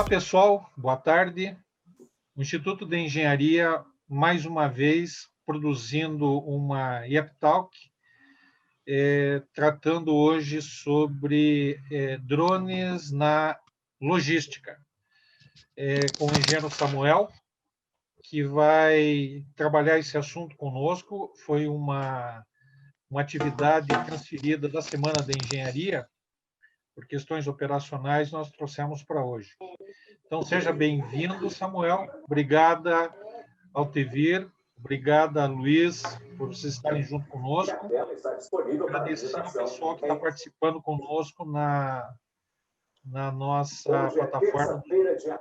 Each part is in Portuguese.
Olá, pessoal. Boa tarde. O Instituto de Engenharia, mais uma vez, produzindo uma IEPTalk, tratando hoje sobre drones na logística, com o engenheiro Samuel, que vai trabalhar esse assunto conosco. Foi uma atividade transferida da Semana da Engenharia, por questões operacionais, nós trouxemos para hoje. Então, seja bem-vindo, Samuel. Obrigada, Altevir. Obrigada, Luiz, por vocês estarem junto conosco. Agradecer ao pessoal que está participando conosco na nossa plataforma.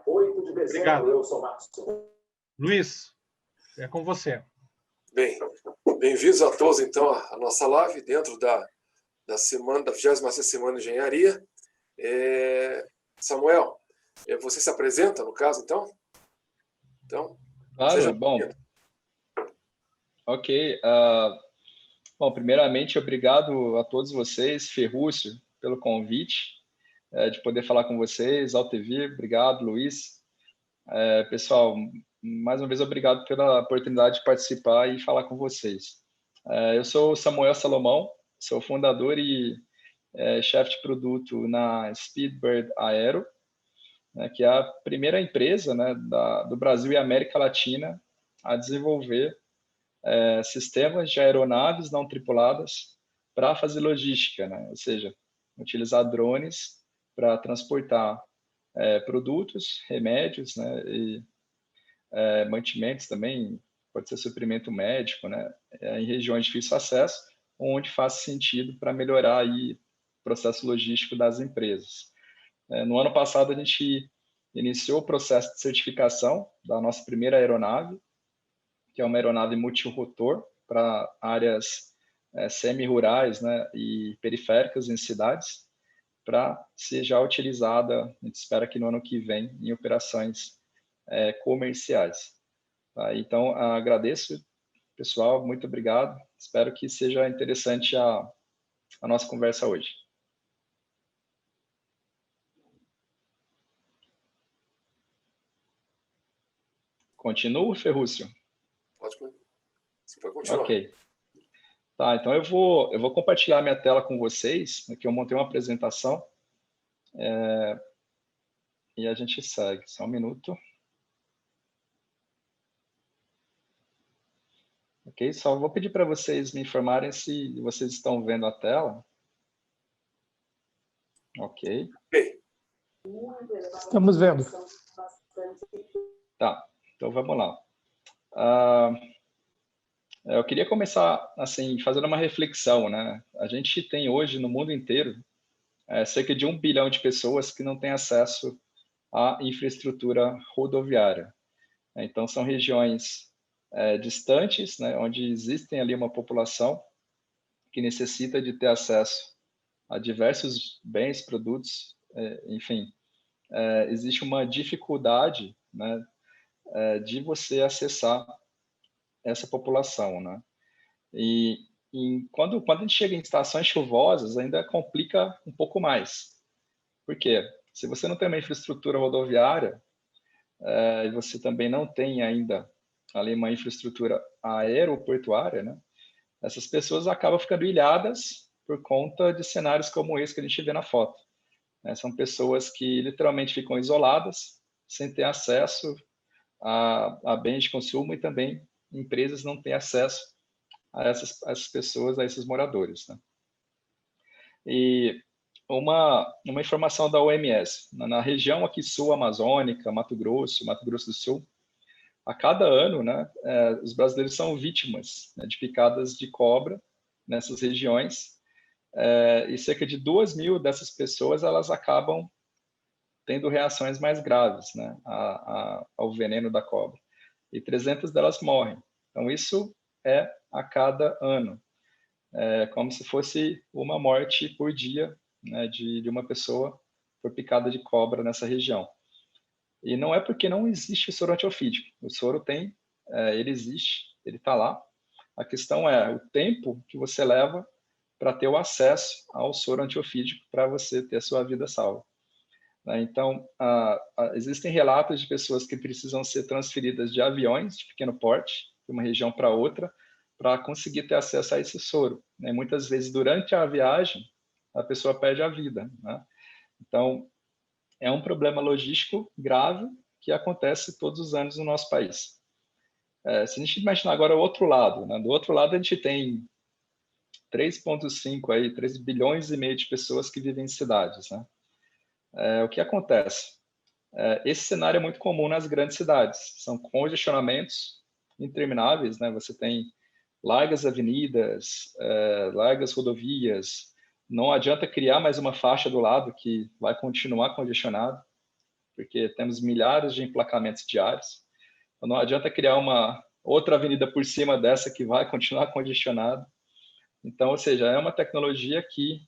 Obrigado. Luiz, é com você. Bem, bem-vindos a todos, então, à nossa live dentro da 26ª Semana de Engenharia. Samuel, você se apresenta, no caso, então? Claro, bom. Ok. Bom, primeiramente, obrigado a todos vocês, Ferrúcio, pelo convite, de poder falar com vocês, Altevir, obrigado, Luiz. Pessoal, mais uma vez, obrigado pela oportunidade de participar e falar com vocês. Eu sou Samuel Salomão, sou fundador e chefe de produto na Speedbird Aero, que é a primeira empresa, né, do Brasil e América Latina a desenvolver sistemas de aeronaves não tripuladas para fazer logística, né? Ou seja, utilizar drones para transportar produtos, remédios, né, e mantimentos também, pode ser suprimento médico, né, em regiões de difícil acesso, onde faz sentido para melhorar aí o processo logístico das empresas. No ano passado, a gente iniciou o processo de certificação da nossa primeira aeronave, que é uma aeronave multirotor para áreas semi-rurais, né, e periféricas em cidades, para ser já utilizada, a gente espera que no ano que vem, em operações comerciais. Tá? Então, agradeço, pessoal, muito obrigado. Espero que seja interessante a nossa conversa hoje. Continuo, Ferrúcio? Você pode continuar. Ok. Tá, então eu vou compartilhar minha tela com vocês, aqui eu montei uma apresentação, e a gente segue. Só um minuto. Ok, só vou pedir para vocês me informarem se vocês estão vendo a tela. Ok. Estamos vendo. Tá, então vamos lá. Eu queria começar assim fazendo uma reflexão, né? A gente tem hoje no mundo inteiro cerca de 1 bilhão de pessoas que não têm acesso à infraestrutura rodoviária. Então são regiões distantes, né, onde existem ali uma população que necessita de ter acesso a diversos bens, produtos, enfim, existe uma dificuldade, né, de você acessar essa população, né? E quando a gente chega em estações chuvosas, ainda complica um pouco mais. Por quê? Se você não tem uma infraestrutura rodoviária, e você também não tem ainda ali uma infraestrutura aeroportuária, né? Essas pessoas acabam ficando ilhadas por conta de cenários como esse que a gente vê na foto. São pessoas que literalmente ficam isoladas, sem ter acesso a bens de consumo, e também empresas não têm acesso a essas pessoas, a esses moradores, né? E uma informação da OMS, na região aqui sul amazônica, Mato Grosso do Sul, a cada ano, né, os brasileiros são vítimas, né, de picadas de cobra nessas regiões, e cerca de 2.000 dessas pessoas elas acabam tendo reações mais graves, né, ao veneno da cobra, e 300 delas morrem. Então isso é a cada ano, como se fosse uma morte por dia, né, de uma pessoa por picada de cobra nessa região. E não é porque não existe o soro antiofídico. O soro tem, ele existe, ele está lá. A questão é o tempo que você leva para ter o acesso ao soro antiofídico para você ter a sua vida salva. né? Então, existem relatos de pessoas que precisam ser transferidas de aviões de pequeno porte, de uma região para outra, para conseguir ter acesso a esse soro, né? Muitas vezes, durante a viagem, a pessoa perde a vida, né? Então, é um problema logístico grave que acontece todos os anos no nosso país. Se a gente imaginar agora o outro lado, né? Do outro lado a gente tem 3,5 aí, 3 bilhões e meio de pessoas que vivem em cidades, né? O que acontece? Esse cenário é muito comum nas grandes cidades. São congestionamentos intermináveis, né? Você tem largas avenidas, largas rodovias. Não adianta criar mais uma faixa do lado que vai continuar congestionado, porque temos milhares de emplacamentos diários. Então, não adianta criar uma outra avenida por cima dessa que vai continuar congestionado. Então, ou seja, é uma tecnologia que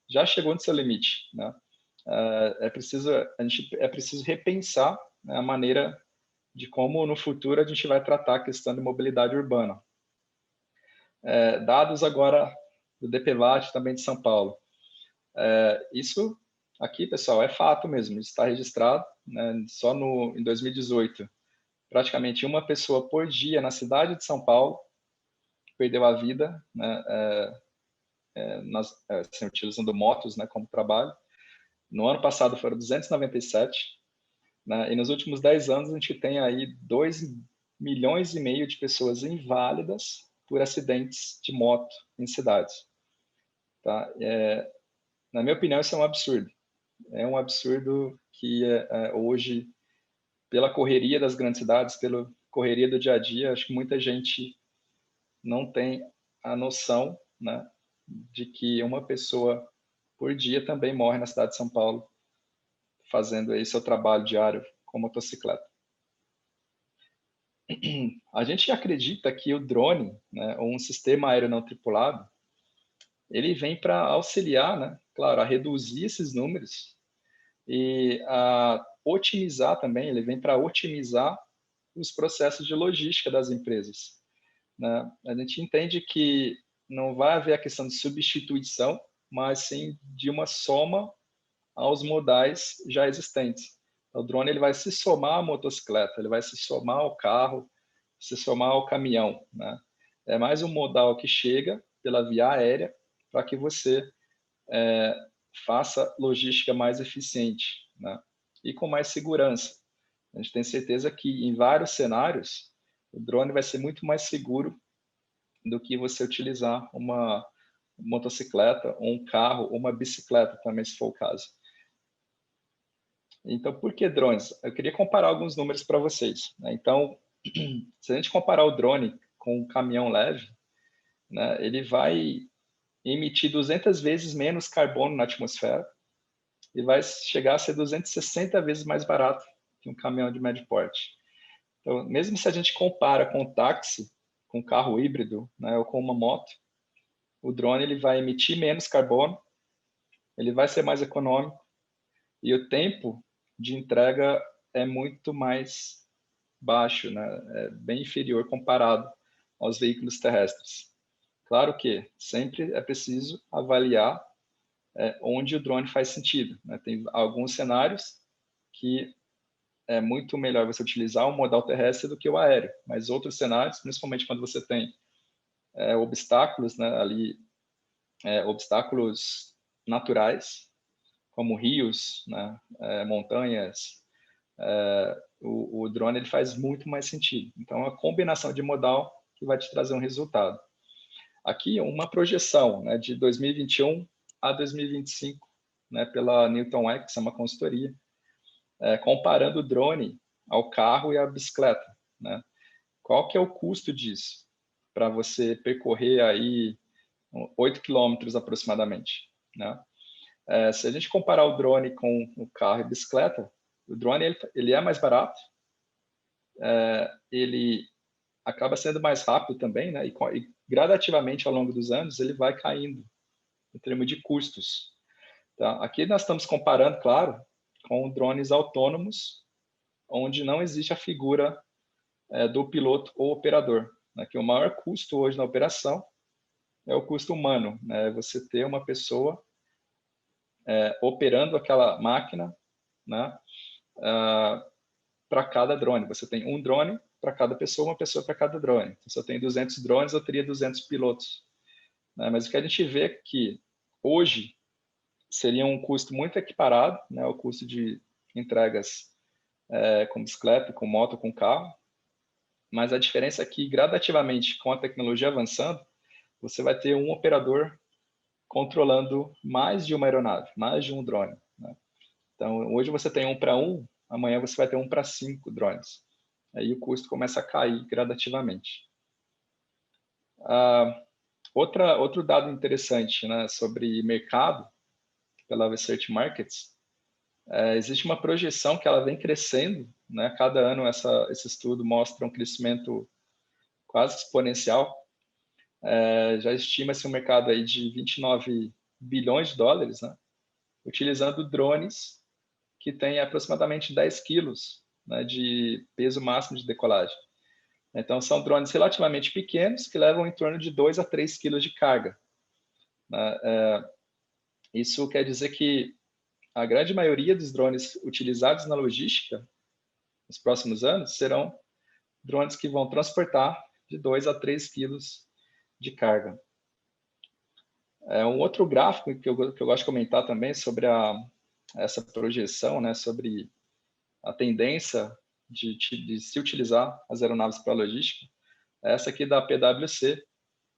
já chegou no seu limite, né? É preciso repensar, né, a maneira de como no futuro a gente vai tratar a questão de mobilidade urbana. Dados agora do DPVAT também de São Paulo. Isso aqui, pessoal, é fato mesmo, está registrado, né? Só em 2018, praticamente uma pessoa por dia na cidade de São Paulo perdeu a vida, né? Assim, utilizando motos, né, como trabalho. No ano passado foram 297, né? E nos últimos 10 anos a gente tem aí 2,5 milhões de pessoas inválidas por acidentes de moto em cidades. Tá? Na minha opinião, isso é um absurdo. É um absurdo que hoje, pela correria das grandes cidades, pela correria do dia a dia, acho que muita gente não tem a noção, né, de que uma pessoa por dia também morre na cidade de São Paulo fazendo aí seu trabalho diário com motocicleta. A gente acredita que o drone, né, ou um sistema aéreo não tripulado, ele vem para auxiliar, né, claro, a reduzir esses números e a otimizar também, ele vem para otimizar os processos de logística das empresas, né? A gente entende que não vai haver a questão de substituição, mas sim de uma soma aos modais já existentes. O drone ele vai se somar à motocicleta, ele vai se somar ao carro, se somar ao caminhão, né? É mais um modal que chega pela via aérea para que você faça logística mais eficiente, né? E com mais segurança. A gente tem certeza que em vários cenários o drone vai ser muito mais seguro do que você utilizar uma motocicleta, ou um carro, ou uma bicicleta também, se for o caso. Então, por que drones? Eu queria comparar alguns números para vocês, né? Então, se a gente comparar o drone com um caminhão leve, né, ele vai emitir 200 vezes menos carbono na atmosfera e vai chegar a ser 260 vezes mais barato que um caminhão de médio porte. Então, mesmo se a gente compara com um táxi, com um carro híbrido, né, ou com uma moto, o drone ele vai emitir menos carbono, ele vai ser mais econômico e o tempo de entrega é muito mais baixo, né? É bem inferior comparado aos veículos terrestres. Claro que sempre é preciso avaliar onde o drone faz sentido, né? Tem alguns cenários que é muito melhor você utilizar o modal terrestre do que o aéreo, mas outros cenários, principalmente quando você tem obstáculos, né, ali, obstáculos naturais, como rios, né, montanhas, o drone ele faz muito mais sentido. Então, é uma combinação de modal que vai te trazer um resultado. Aqui, uma projeção, né, de 2021 a 2025, né, pela Newton X, é uma consultoria, comparando o drone ao carro e à bicicleta, né? Qual que é o custo disso para você percorrer aí 8 quilômetros aproximadamente, né? Se a gente comparar o drone com o carro e bicicleta, o drone ele é mais barato, ele acaba sendo mais rápido também, né? E gradativamente ao longo dos anos ele vai caindo em termos de custos. Tá? Aqui nós estamos comparando, claro, com drones autônomos, onde não existe a figura do piloto ou operador, né? Que o maior custo hoje na operação é o custo humano, né? Você ter uma pessoa operando aquela máquina, né, para cada drone. Você tem um drone para cada pessoa, uma pessoa para cada drone. Então, se eu tenho 200 drones, eu teria 200 pilotos. Né? Mas o que a gente vê é que hoje seria um custo muito equiparado, né, o custo de entregas com bicicleta, com moto, com carro, mas a diferença é que, gradativamente, com a tecnologia avançando, você vai ter um operador controlando mais de uma aeronave, mais de um drone. Né? Então, hoje você tem 1 para 1, amanhã você vai ter 1 para 5 drones. Aí o custo começa a cair gradativamente. Outro dado interessante, né, sobre mercado, pela Research Markets, existe uma projeção que ela vem crescendo, né? Cada ano esse estudo mostra um crescimento quase exponencial. Já estima-se um mercado aí de 29 bilhões de dólares, né? Utilizando drones que têm aproximadamente 10 quilos, né, de peso máximo de decolagem. Então, são drones relativamente pequenos que levam em torno de 2 a 3 quilos de carga. Isso quer dizer que a grande maioria dos drones utilizados na logística nos próximos anos serão drones que vão transportar de 2 a 3 quilos de carga. Um outro gráfico que eu gosto de comentar também sobre essa projeção, né, sobre a tendência de se utilizar as aeronaves para logística, é essa aqui da PwC,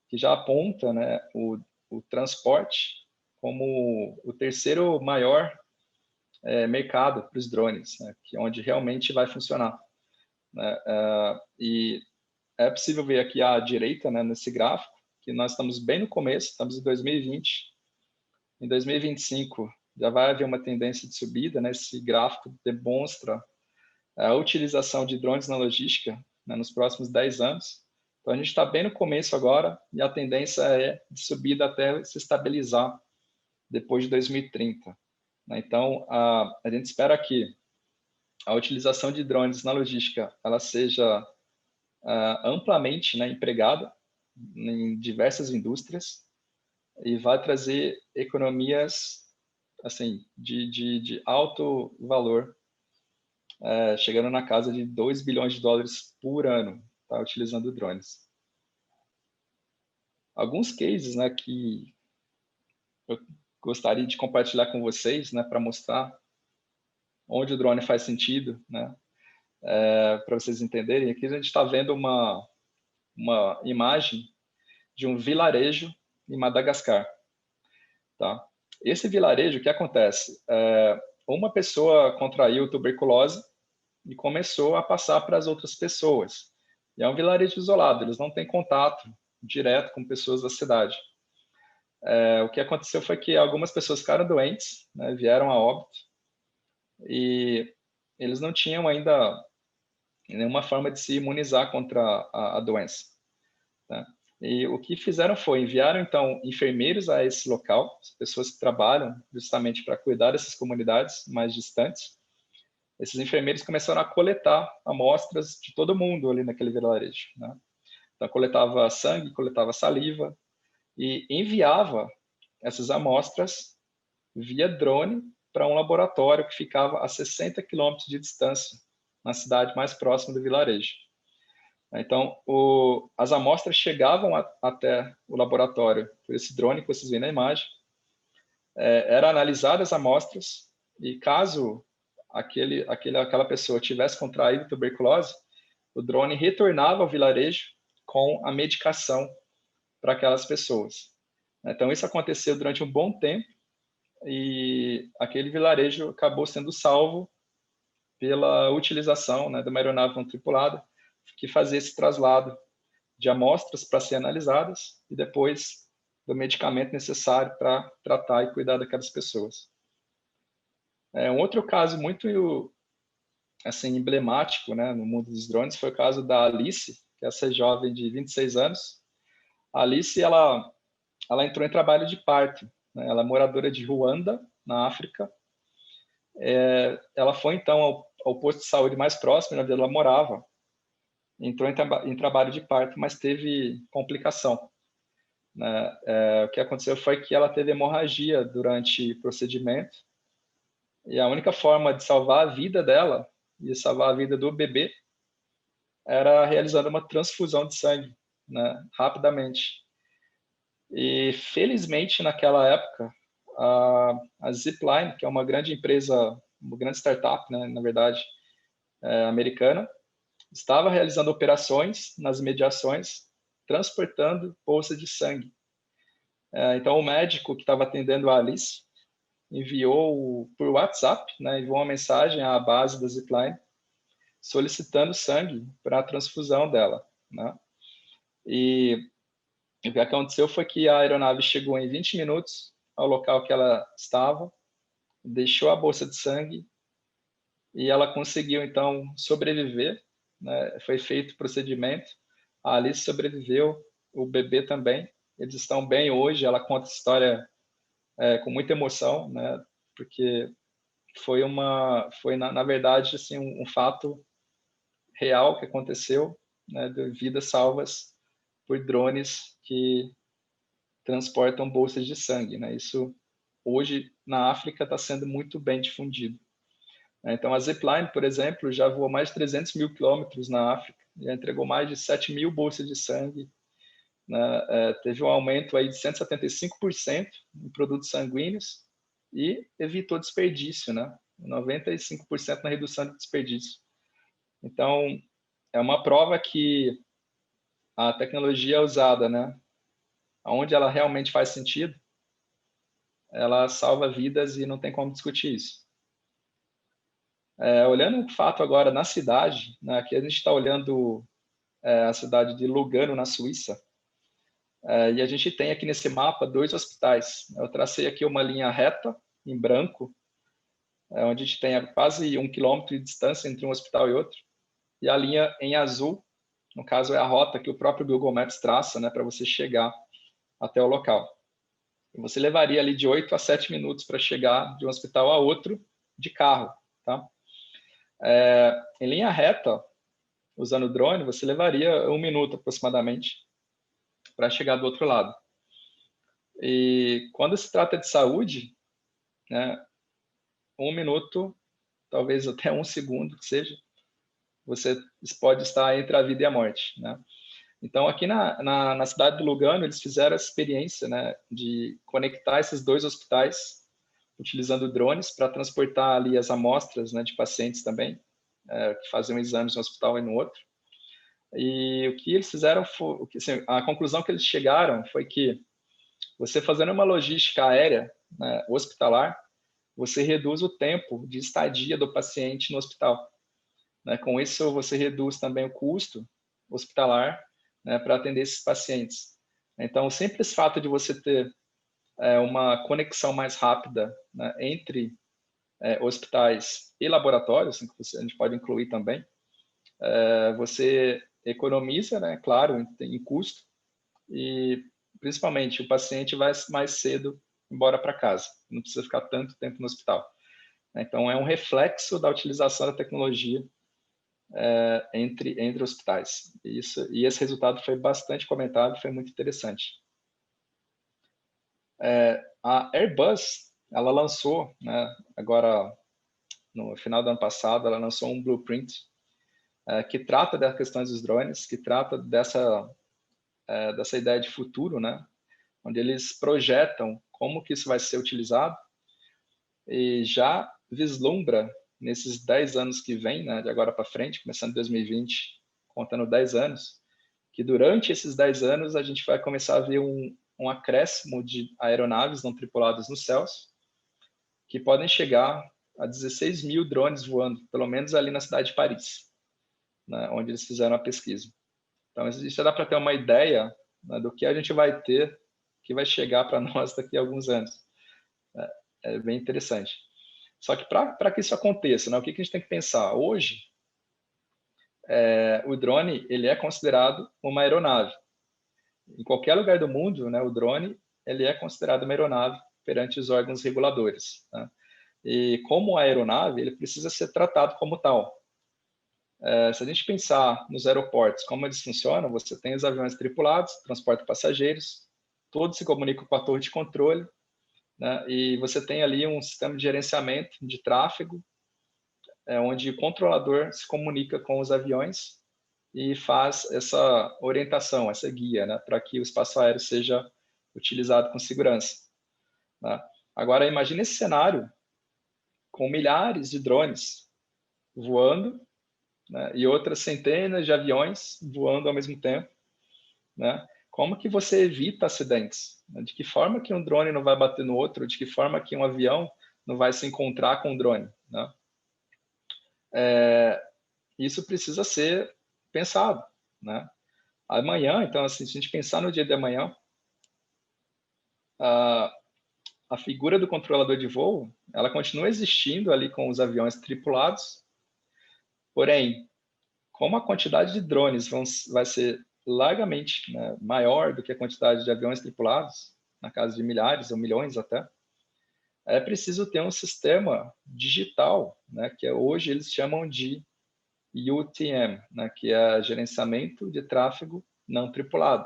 que já aponta, né, o transporte como o terceiro maior mercado para os drones, né, que é onde realmente vai funcionar. Né? E é possível ver aqui à direita, né, nesse gráfico, que nós estamos bem no começo, estamos em 2020. Em 2025 já vai haver uma tendência de subida, né? Esse gráfico demonstra a utilização de drones na logística, né, nos próximos 10 anos. Então, a gente está bem no começo agora e a tendência é de subida até se estabilizar depois de 2030. Né? Então, a gente espera que a utilização de drones na logística ela seja amplamente, né, empregada em diversas indústrias e vai trazer economias assim de alto valor, chegando na casa de 2 bilhões de dólares por ano, tá, utilizando drones. Alguns cases, né, que eu gostaria de compartilhar com vocês, né, para mostrar onde o drone faz sentido, né, para vocês entenderem. Aqui a gente está vendo uma imagem de um vilarejo em Madagascar. Tá? Esse vilarejo, o que acontece? Uma pessoa contraiu tuberculose e começou a passar para as outras pessoas. E é um vilarejo isolado, eles não têm contato direto com pessoas da cidade. O que aconteceu foi que algumas pessoas ficaram doentes, né, vieram a óbito, e eles não tinham ainda nenhuma forma de se imunizar contra a doença. Tá? E o que fizeram foi enviaram, então, enfermeiros a esse local, pessoas que trabalham justamente para cuidar dessas comunidades mais distantes. Esses enfermeiros começaram a coletar amostras de todo mundo ali naquele vilarejo. Né? Então, coletava sangue, coletava saliva e enviava essas amostras via drone para um laboratório que ficava a 60 quilômetros de distância, na cidade mais próxima do vilarejo. Então, as amostras chegavam até o laboratório por esse drone que vocês veem na imagem. Eram analisadas as amostras e caso aquela pessoa tivesse contraído tuberculose, o drone retornava ao vilarejo com a medicação para aquelas pessoas. Então, isso aconteceu durante um bom tempo e aquele vilarejo acabou sendo salvo pela utilização, né, de uma aeronave não tripulada que fazia esse traslado de amostras para serem analisadas e depois do medicamento necessário para tratar e cuidar daquelas pessoas. Um outro caso muito assim emblemático, né, no mundo dos drones foi o caso da Alice, que é essa jovem de 26 anos. A Alice ela entrou em trabalho de parto. Né? Ela é moradora de Ruanda, na África. Ela foi então ao posto de saúde mais próximo, onde ela morava. Entrou em trabalho de parto, mas teve complicação. Né? O que aconteceu foi que ela teve hemorragia durante o procedimento E a única forma de salvar a vida dela e salvar a vida do bebê era realizando uma transfusão de sangue, né, rapidamente. E felizmente naquela época a Zipline, que é uma grande empresa, uma grande startup, né, na verdade, americana, estava realizando operações nas imediações, transportando bolsas de sangue. Então o médico que estava atendendo a Alice enviou por WhatsApp, né, enviou uma mensagem à base da Zipline solicitando sangue para a transfusão dela, né? E o que aconteceu foi que a aeronave chegou em 20 minutos ao local que ela estava, deixou a bolsa de sangue e ela conseguiu, então, sobreviver, né? Foi feito o procedimento, a Alice sobreviveu, o bebê também, eles estão bem hoje, ela conta a história com muita emoção, né? Porque foi na verdade, assim, um fato real que aconteceu, né? De vidas salvas por drones que transportam bolsas de sangue, né? Isso hoje na África está sendo muito bem difundido. Então a Zipline, por exemplo, já voou mais de 300 mil quilômetros na África, já entregou mais de 7 mil bolsas de sangue, né? Teve um aumento aí de 175% em produtos sanguíneos e evitou desperdício, né? 95% na redução de desperdício. Então é uma prova que a tecnologia é usada, né? Onde ela realmente faz sentido, ela salva vidas e não tem como discutir isso. Olhando o fato agora na cidade, né, aqui a gente está olhando a cidade de Lugano, na Suíça, e a gente tem aqui nesse mapa 2 hospitais. Eu tracei aqui uma linha reta, em branco, onde a gente tem quase 1 quilômetro de distância entre um hospital e outro, e a linha em azul, no caso é a rota que o próprio Google Maps traça, né, para você chegar até o local. E você levaria ali de 8 a 7 minutos para chegar de um hospital a outro de carro, tá? Em linha reta, usando o drone, você levaria 1 minuto aproximadamente para chegar do outro lado. E quando se trata de saúde, né, 1 minuto, talvez até 1 segundo que seja, você pode estar entre a vida e a morte, né? Então, aqui na cidade de Lugano, eles fizeram a experiência, né, de conectar esses 2 hospitais, utilizando drones para transportar ali as amostras, né, de pacientes também, que faziam exames no hospital e no outro. E o que eles fizeram foi, assim, a conclusão que eles chegaram foi que você fazendo uma logística aérea, né, hospitalar, você reduz o tempo de estadia do paciente no hospital, né? Com isso, você reduz também o custo hospitalar, né, para atender esses pacientes. Então, o simples fato de você ter uma conexão mais rápida, né, entre hospitais e laboratórios, assim, que a gente pode incluir também, você economiza, né, claro, em custo, e principalmente o paciente vai mais cedo embora para casa, não precisa ficar tanto tempo no hospital. Então, é um reflexo da utilização da tecnologia entre hospitais. E esse resultado foi bastante comentado, foi muito interessante. A Airbus, ela lançou, né, agora no final do ano passado, ela lançou um blueprint que trata das questões dos drones, que trata dessa ideia de futuro, né, onde eles projetam como que isso vai ser utilizado e já vislumbra nesses 10 anos que vem, né, de agora para frente, começando em 2020, contando 10 anos, que durante esses 10 anos a gente vai começar a ver um acréscimo de aeronaves não tripuladas nos céus, que podem chegar a 16 mil drones voando, pelo menos ali na cidade de Paris, né, onde eles fizeram a pesquisa. Então, isso dá para ter uma ideia, né, do que a gente vai ter, que vai chegar para nós daqui a alguns anos. É bem interessante. Só que para que isso aconteça, né, o que a gente tem que pensar? Hoje, o drone ele é considerado uma aeronave. Em qualquer lugar do mundo, né, o drone ele é considerado uma aeronave perante os órgãos reguladores, né? E como aeronave, ele precisa ser tratado como tal. Se a gente pensar nos aeroportos, como eles funcionam, você tem os aviões tripulados, transportam passageiros, todos se comunicam com a torre de controle, né? E você tem ali um sistema de gerenciamento de tráfego, onde o controlador se comunica com os aviões e faz essa orientação, essa guia, né, para que o espaço aéreo seja utilizado com segurança, né? Agora, imagine esse cenário com milhares de drones voando, né, e outras centenas de aviões voando ao mesmo tempo, né? Como que você evita acidentes? De que forma que um drone não vai bater no outro? De que forma que um avião não vai se encontrar com um drone, né? Isso precisa ser pensado, né? Amanhã, então, assim, se a gente pensar no dia de amanhã, a figura do controlador de voo, ela continua existindo ali com os aviões tripulados, porém, como a quantidade de drones vai ser largamente, né, maior do que a quantidade de aviões tripulados, na casa de milhares ou milhões até, é preciso ter um sistema digital, né, que hoje eles chamam de UTM, né, que é gerenciamento de tráfego não tripulado.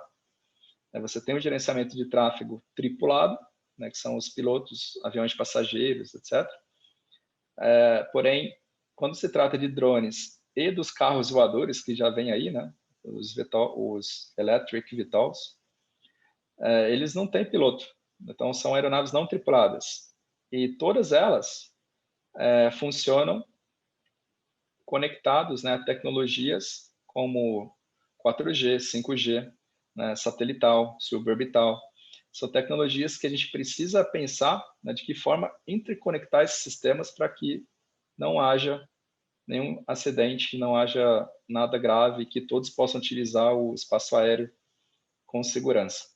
Você tem o gerenciamento de tráfego tripulado, né, que são os pilotos, aviões de passageiros, etc. Porém, quando se trata de drones e dos carros voadores, que já vem aí, né, os Electric VTOLs, eles não têm piloto. Então, são aeronaves não tripuladas. E todas elas funcionam conectados, né, a tecnologias como 4G, 5G, né, satelital, suborbital. São tecnologias que a gente precisa pensar, né, de que forma interconectar esses sistemas para que não haja nenhum acidente, não haja nada grave, que todos possam utilizar o espaço aéreo com segurança.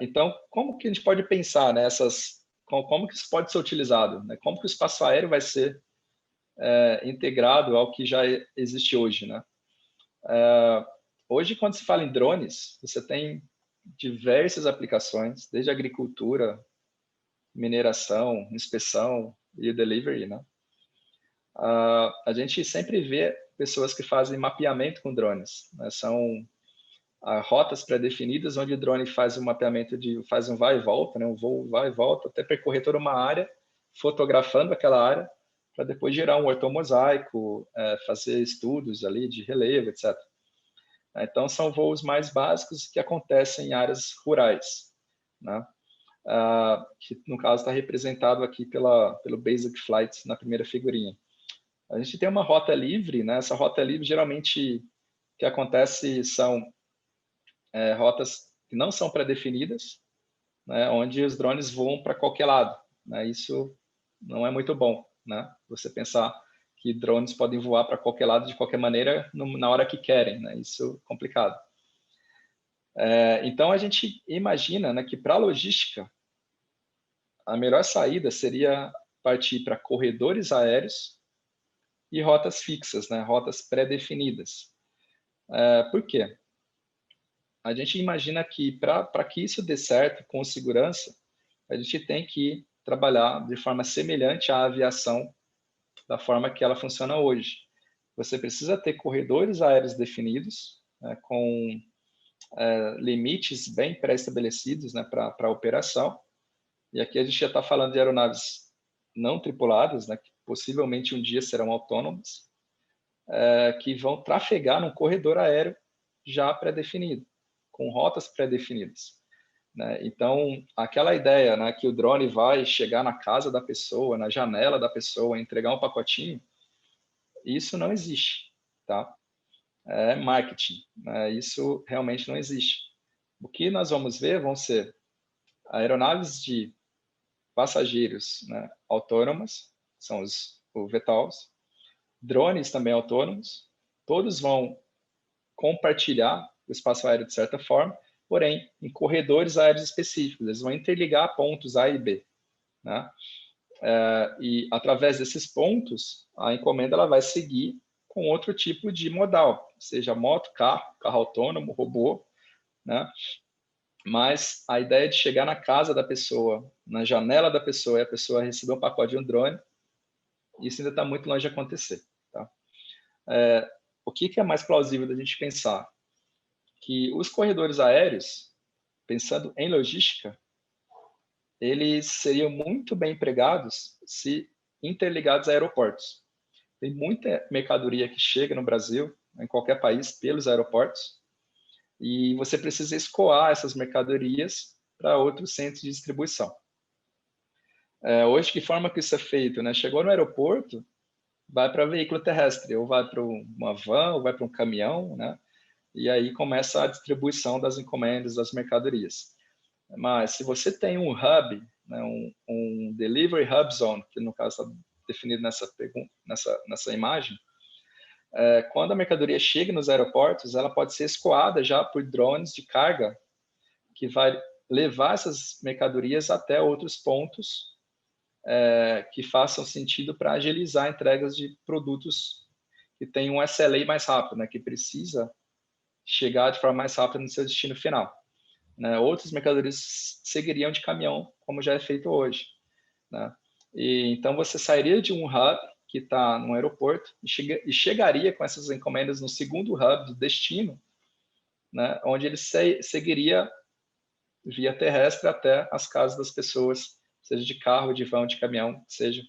Então, como que a gente pode pensar nessas, como que isso pode ser utilizado, né? Como que o espaço aéreo vai ser integrado ao que já existe hoje, né? Hoje, quando se fala em drones, você tem diversas aplicações, desde agricultura, mineração, inspeção e delivery, né? A gente sempre vê pessoas que fazem mapeamento com drones, né? São rotas pré-definidas, onde o drone faz um mapeamento faz um vai e volta, né? Um voo vai e volta, até percorrer toda uma área, fotografando aquela área, para depois gerar um ortomosaico, fazer estudos ali de relevo, etc. Então, são voos mais básicos que acontecem em áreas rurais, né? Que, no caso, está representado aqui pelo Basic Flight na primeira figurinha. A gente tem uma rota livre, né? Essa rota livre, geralmente, o que acontece são rotas que não são pré-definidas, né? Onde os drones voam para qualquer lado, né? Isso não é muito bom, né? Você pensar que drones podem voar para qualquer lado de qualquer maneira na hora que querem, né? Isso é complicado. Então a gente imagina, né, que para a logística a melhor saída seria partir para corredores aéreos e rotas fixas, né? Rotas pré-definidas. Por quê? A gente imagina que para que isso dê certo com segurança, a gente tem que trabalhar de forma semelhante à aviação, da forma que ela funciona hoje. Você precisa ter corredores aéreos definidos, né, com limites bem pré-estabelecidos, né, para a operação. E aqui a gente já está falando de aeronaves não tripuladas, né, que possivelmente um dia serão autônomas, que vão trafegar num corredor aéreo já pré-definido, com rotas pré-definidas, né? Então, aquela ideia, né, que o drone vai chegar na casa da pessoa, na janela da pessoa, entregar um pacotinho, isso não existe, tá? É marketing, né? Isso realmente não existe. O que nós vamos ver vão ser aeronaves de passageiros, né, autônomas, são os VTOLs, drones também autônomos, todos vão compartilhar o espaço aéreo de certa forma, porém, em corredores aéreos específicos, eles vão interligar pontos A e B, né? E através desses pontos, a encomenda ela vai seguir com outro tipo de modal, seja moto, carro autônomo, robô, né? Mas a ideia de chegar na casa da pessoa, na janela da pessoa, e a pessoa receber um pacote de um drone, isso ainda está muito longe de acontecer, tá? O que é mais plausível da gente pensar? Que os corredores aéreos, pensando em logística, eles seriam muito bem empregados se interligados a aeroportos. Tem muita mercadoria que chega no Brasil, em qualquer país, pelos aeroportos, e você precisa escoar essas mercadorias para outros centros de distribuição. Hoje, que forma que isso é feito? Né? Chegou no aeroporto, vai para veículo terrestre, ou vai para uma van, ou vai para um caminhão, né? E aí começa a distribuição das encomendas, das mercadorias. Mas se você tem um hub, né, um Delivery Hub Zone, que no caso está definido nessa imagem, quando a mercadoria chega nos aeroportos, ela pode ser escoada já por drones de carga, que vai levar essas mercadorias até outros pontos que façam sentido para agilizar entregas de produtos que têm um SLA mais rápido, né, que precisa chegar de forma mais rápida no seu destino final. Né? Outras mercadorias seguiriam de caminhão, como já é feito hoje. Né? Então, você sairia de um hub que está no aeroporto e chegaria com essas encomendas no segundo hub de destino, né? Onde ele seguiria via terrestre até as casas das pessoas, seja de carro, de van, de caminhão, seja.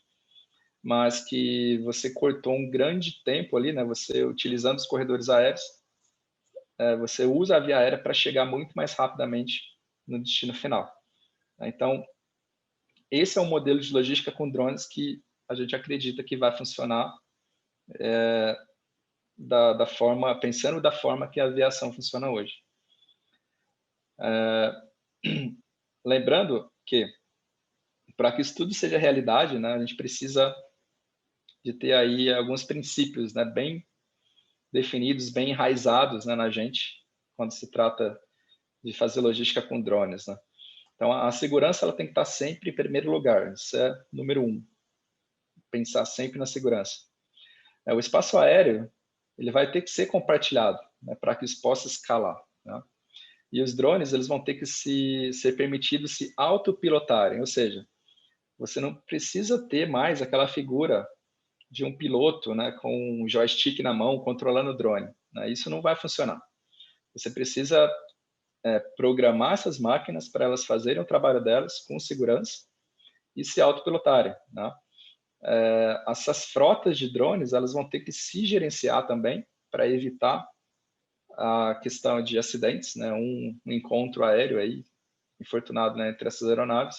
Mas que você cortou um grande tempo ali, né? Você utilizando os corredores aéreos, você usa a via aérea para chegar muito mais rapidamente no destino final. Então, esse é um modelo de logística com drones que a gente acredita que vai funcionar pensando da forma que a aviação funciona hoje. Lembrando que, para que isso tudo seja realidade, né, a gente precisa de ter aí alguns princípios, né, bem definidos, bem enraizados, né, na gente, quando se trata de fazer logística com drones, né? Então, a segurança ela tem que estar sempre em primeiro lugar. Isso é número 1. Pensar sempre na segurança. O espaço aéreo ele vai ter que ser compartilhado, né, para que isso possa escalar. Né? E os drones eles vão ter que ser permitidos se autopilotarem, ou seja, você não precisa ter mais aquela figura de um piloto, né, com um joystick na mão controlando o drone. Né? Isso não vai funcionar. Você precisa programar essas máquinas para elas fazerem o trabalho delas com segurança e se autopilotarem. Né? Essas frotas de drones elas vão ter que se gerenciar também para evitar a questão de acidentes, né? Um encontro aéreo aí infortunado, né, entre essas aeronaves.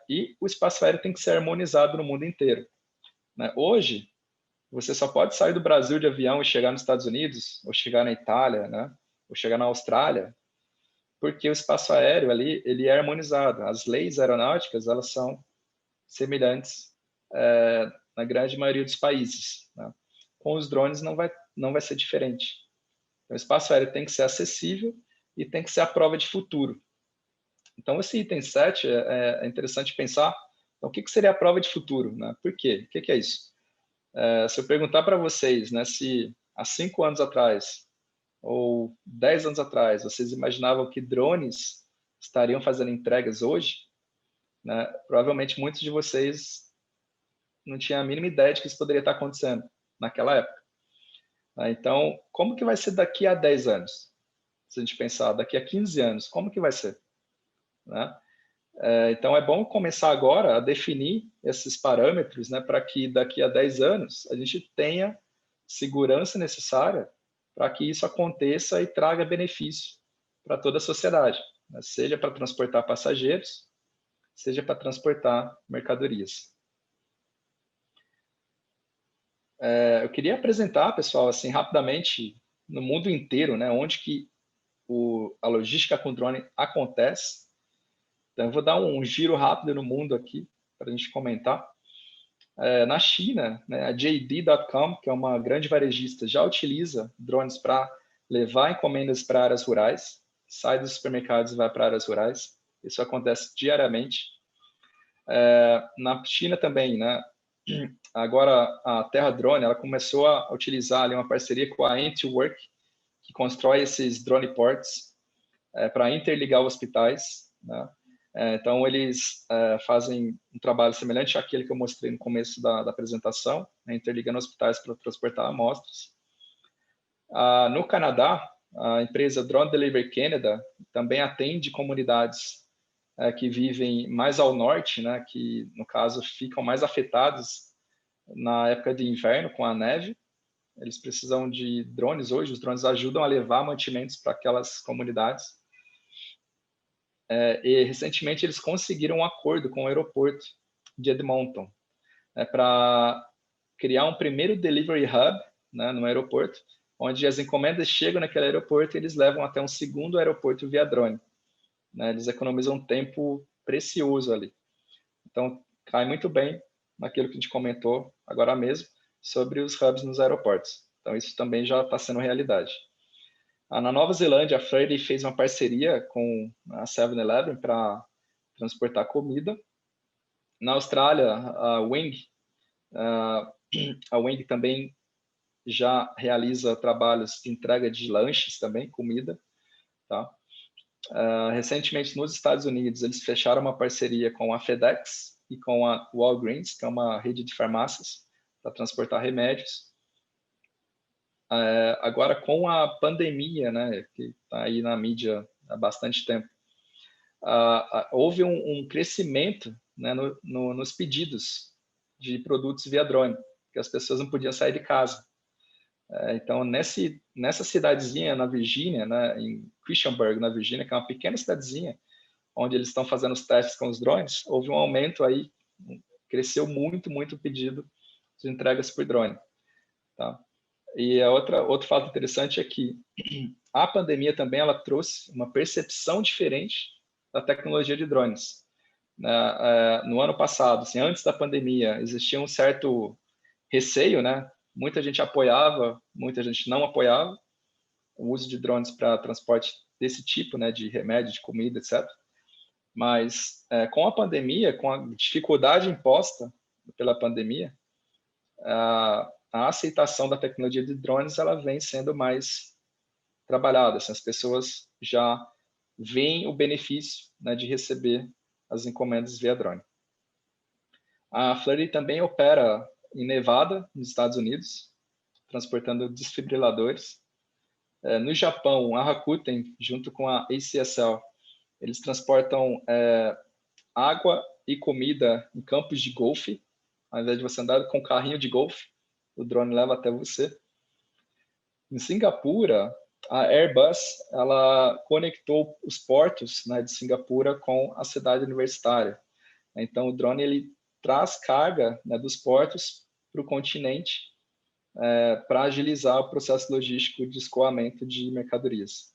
E o espaço aéreo tem que ser harmonizado no mundo inteiro. Né? Hoje, você só pode sair do Brasil de avião e chegar nos Estados Unidos, ou chegar na Itália, né? Ou chegar na Austrália, porque o espaço aéreo ali ele é harmonizado. As leis aeronáuticas elas são semelhantes na grande maioria dos países. Né? Com os drones não vai ser diferente. Então, o espaço aéreo tem que ser acessível e tem que ser a prova de futuro. Então, esse item 7 é interessante pensar então, o que seria a prova de futuro. Né? Por quê? O que é isso? Se eu perguntar para vocês, né, se há 5 anos atrás ou 10 anos atrás vocês imaginavam que drones estariam fazendo entregas hoje, né, provavelmente muitos de vocês não tinham a mínima ideia de que isso poderia estar acontecendo naquela época. Então, como que vai ser daqui a 10 anos? Se a gente pensar daqui a 15 anos, como que vai ser? Né? Então, é bom começar agora a definir esses parâmetros, né, para que daqui a 10 anos a gente tenha segurança necessária para que isso aconteça e traga benefício para toda a sociedade, né? Seja para transportar passageiros, seja para transportar mercadorias. Eu queria apresentar, pessoal, assim, rapidamente, no mundo inteiro, né, onde que a logística com drone acontece. Então, eu vou dar um giro rápido no mundo aqui, para a gente comentar. Na China, né, a JD.com, que é uma grande varejista, já utiliza drones para levar encomendas para áreas rurais, sai dos supermercados e vai para áreas rurais. Isso acontece diariamente. Na China também, né, agora a Terra Drone ela começou a utilizar ali uma parceria com a Ant2Work, que constrói esses drone ports para interligar hospitais. Né? Então, eles fazem um trabalho semelhante àquele que eu mostrei no começo da apresentação, né, interligando hospitais para transportar amostras. No Canadá, a empresa Drone Delivery Canada também atende comunidades que vivem mais ao norte, né, que, no caso, ficam mais afetados na época de inverno com a neve. Eles precisam de drones hoje, os drones ajudam a levar mantimentos para aquelas comunidades. E recentemente eles conseguiram um acordo com o aeroporto de Edmonton, para criar um primeiro delivery hub, né, no aeroporto, onde as encomendas chegam naquele aeroporto e eles levam até um segundo aeroporto via drone. Né, eles economizam um tempo precioso ali. Então, cai muito bem naquilo que a gente comentou agora mesmo sobre os hubs nos aeroportos. Então, isso também já está sendo realidade. Na Nova Zelândia, a Friday fez uma parceria com a 7-Eleven para transportar comida. Na Austrália, a Wing também já realiza trabalhos de entrega de lanches também, comida. Tá? Recentemente, nos Estados Unidos, eles fecharam uma parceria com a FedEx e com a Walgreens, que é uma rede de farmácias, para transportar remédios. Agora, com a pandemia, né, que está aí na mídia há bastante tempo, houve um crescimento, né, nos pedidos de produtos via drone, que as pessoas não podiam sair de casa. Então, nessa cidadezinha na Virgínia, né, em Christiansburg, na Virgínia, que é uma pequena cidadezinha, onde eles estão fazendo os testes com os drones, houve um aumento aí, cresceu muito o pedido de entregas por drone. Tá? E outro fato interessante é que a pandemia também ela trouxe uma percepção diferente da tecnologia de drones. No ano passado, assim, antes da pandemia, existia um certo receio, né? Muita gente apoiava, muita gente não apoiava o uso de drones para transporte desse tipo, né, de remédio, de comida, etc. Mas com a pandemia, com a dificuldade imposta pela pandemia, a aceitação da tecnologia de drones ela vem sendo mais trabalhada. Assim, as pessoas já veem o benefício, né, de receber as encomendas via drone. A Flurry também opera em Nevada, nos Estados Unidos, transportando desfibriladores. No Japão, a Rakuten, junto com a ACSL, eles transportam água e comida em campos de golfe. Ao invés de você andar com um carrinho de golfe, o drone leva até você. Em Singapura, a Airbus ela conectou os portos, né, de Singapura com a cidade universitária. Então, o drone ele traz carga, né, dos portos para o continente para agilizar o processo logístico de escoamento de mercadorias.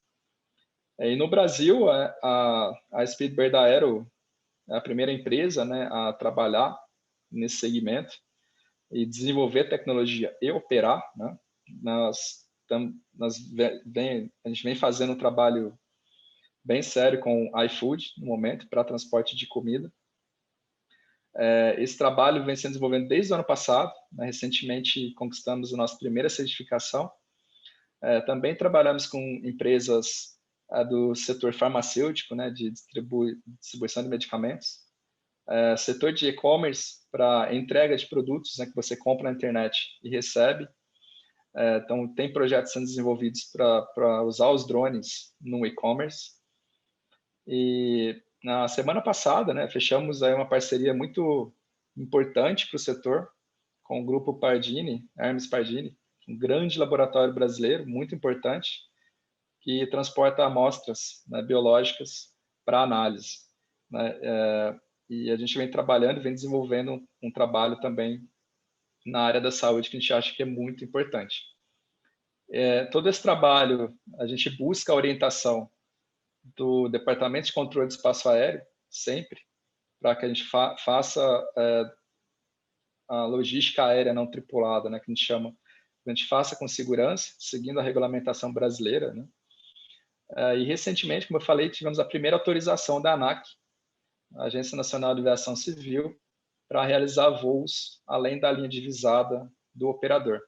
E no Brasil, a Speedbird Aero é a primeira empresa, né, a trabalhar nesse segmento e desenvolver tecnologia e operar. Né? A gente vem fazendo um trabalho bem sério com o iFood no momento para transporte de comida. Esse trabalho vem sendo desenvolvido desde o ano passado. Né? Recentemente conquistamos a nossa primeira certificação. Também trabalhamos com empresas do setor farmacêutico, né, de distribuição de medicamentos. Setor de e-commerce para entrega de produtos, né, que você compra na internet e recebe. Então, tem projetos sendo desenvolvidos para usar os drones no e-commerce. E na semana passada, né, fechamos aí uma parceria muito importante para o setor com o grupo Pardini, Hermes Pardini, um grande laboratório brasileiro, muito importante, que transporta amostras, né, biológicas para análise. Né? E a gente vem trabalhando, vem desenvolvendo um trabalho também na área da saúde que a gente acha que é muito importante. Todo esse trabalho, a gente busca a orientação do Departamento de Controle de Espaço Aéreo, sempre, para que a gente faça a logística aérea não tripulada, né, que a gente chama, que a gente faça com segurança, seguindo a regulamentação brasileira. Né? E recentemente, como eu falei, tivemos a primeira autorização da ANAC, a Agência Nacional de Aviação Civil, para realizar voos além da linha divisada do operador.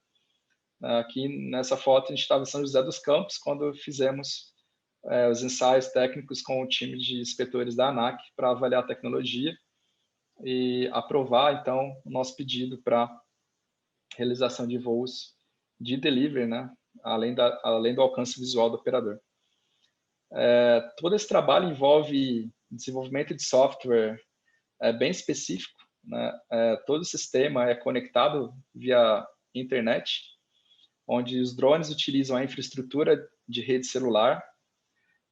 Aqui nessa foto a gente estava em São José dos Campos, quando fizemos os ensaios técnicos com o time de inspetores da ANAC para avaliar a tecnologia e aprovar, então, o nosso pedido para realização de voos de delivery, né, além do alcance visual do operador. Todo esse trabalho envolve desenvolvimento de software bem específico, né? Todo o sistema é conectado via internet, onde os drones utilizam a infraestrutura de rede celular,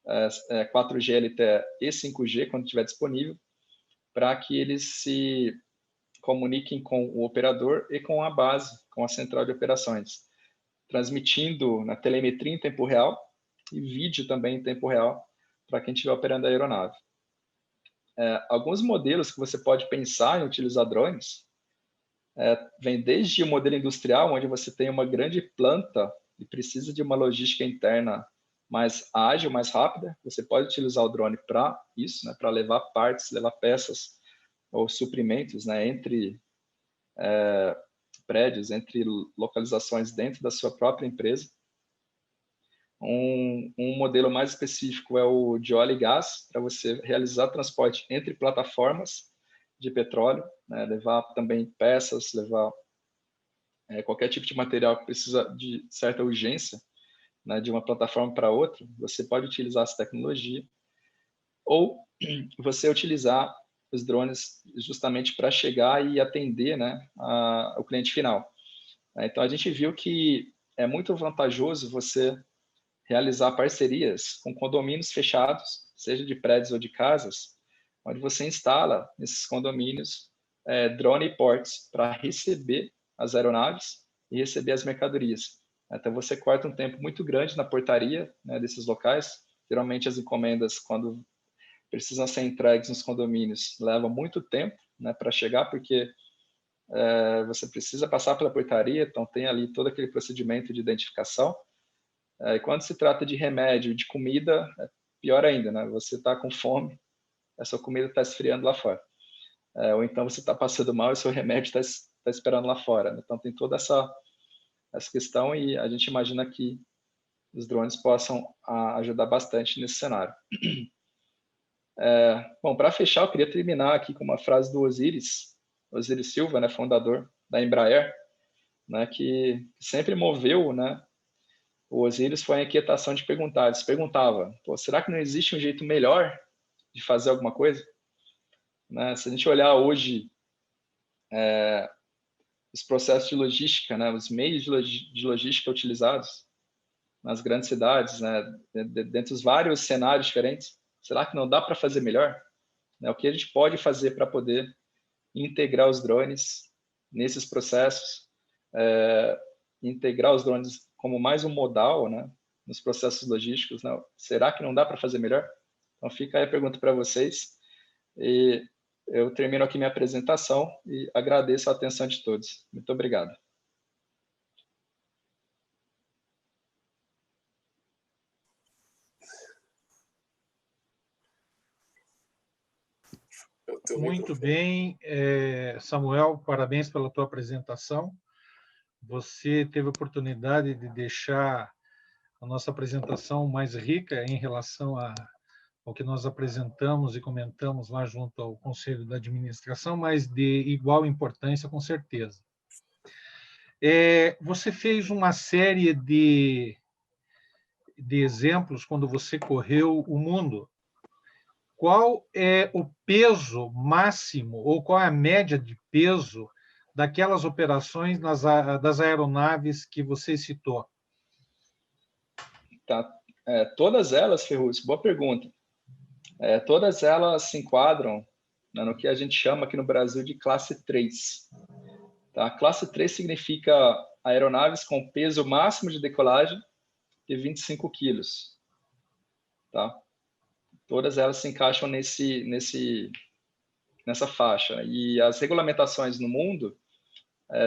4G LTE e 5G, quando estiver disponível, para que eles se comuniquem com o operador e com a base, com a central de operações, transmitindo na telemetria em tempo real e vídeo também em tempo real para quem estiver operando a aeronave. Alguns modelos que você pode pensar em utilizar drones vem desde o modelo industrial, onde você tem uma grande planta e precisa de uma logística interna mais ágil, mais rápida. Você pode utilizar o drone para isso, né, para levar partes, levar peças ou suprimentos, né, entre prédios, entre localizações dentro da sua própria empresa. Um modelo mais específico é o de óleo e gás, para você realizar transporte entre plataformas de petróleo, né, levar também peças, levar qualquer tipo de material que precisa de certa urgência, né, de uma plataforma para outra. Você pode utilizar essa tecnologia, ou você utilizar os drones justamente para chegar e atender, né, o cliente final. Então, a gente viu que é muito vantajoso você realizar parcerias com condomínios fechados, seja de prédios ou de casas, onde você instala nesses condomínios drone e ports para receber as aeronaves e receber as mercadorias. Então, você corta um tempo muito grande na portaria, né, desses locais. Geralmente, as encomendas, quando precisam ser entregues nos condomínios, levam muito tempo, né, para chegar, porque você precisa passar pela portaria, então tem ali todo aquele procedimento de identificação. E quando se trata de remédio, de comida, é pior ainda, né? Você está com fome, a sua comida está esfriando lá fora. Ou então você está passando mal e seu remédio está esperando lá fora. Então tem toda essa questão, e a gente imagina que os drones possam ajudar bastante nesse cenário. Bom, para fechar, eu queria terminar aqui com uma frase do Osiris Silva, né, fundador da Embraer, né, que sempre moveu, né, o Osiris, foi a inquietação de perguntar. Ele se perguntava, será que não existe um jeito melhor de fazer alguma coisa? Né? Se a gente olhar hoje os processos de logística, né, os meios de logística utilizados nas grandes cidades, né, dentro dos vários cenários diferentes, será que não dá para fazer melhor? Né? O que a gente pode fazer para poder integrar os drones nesses processos, integrar os drones como mais um modal, né, nos processos logísticos, né? Será que não dá para fazer melhor? Então fica aí a pergunta para vocês, e eu termino aqui minha apresentação e agradeço a atenção de todos. Muito obrigado. Muito bem, Samuel, parabéns pela tua apresentação. Você teve a oportunidade de deixar a nossa apresentação mais rica em relação ao que nós apresentamos e comentamos lá junto ao Conselho da Administração, mas de igual importância, com certeza. Você fez uma série de exemplos quando você correu o mundo. Qual é o peso máximo, ou qual é a média de peso daquelas operações das aeronaves que você citou? Tá. Todas elas, Ferruz, boa pergunta. Todas elas se enquadram, né, no que a gente chama aqui no Brasil de classe 3. Tá? Classe 3 significa aeronaves com peso máximo de decolagem de 25 quilos. Tá? Todas elas se encaixam nessa faixa. E as regulamentações no mundo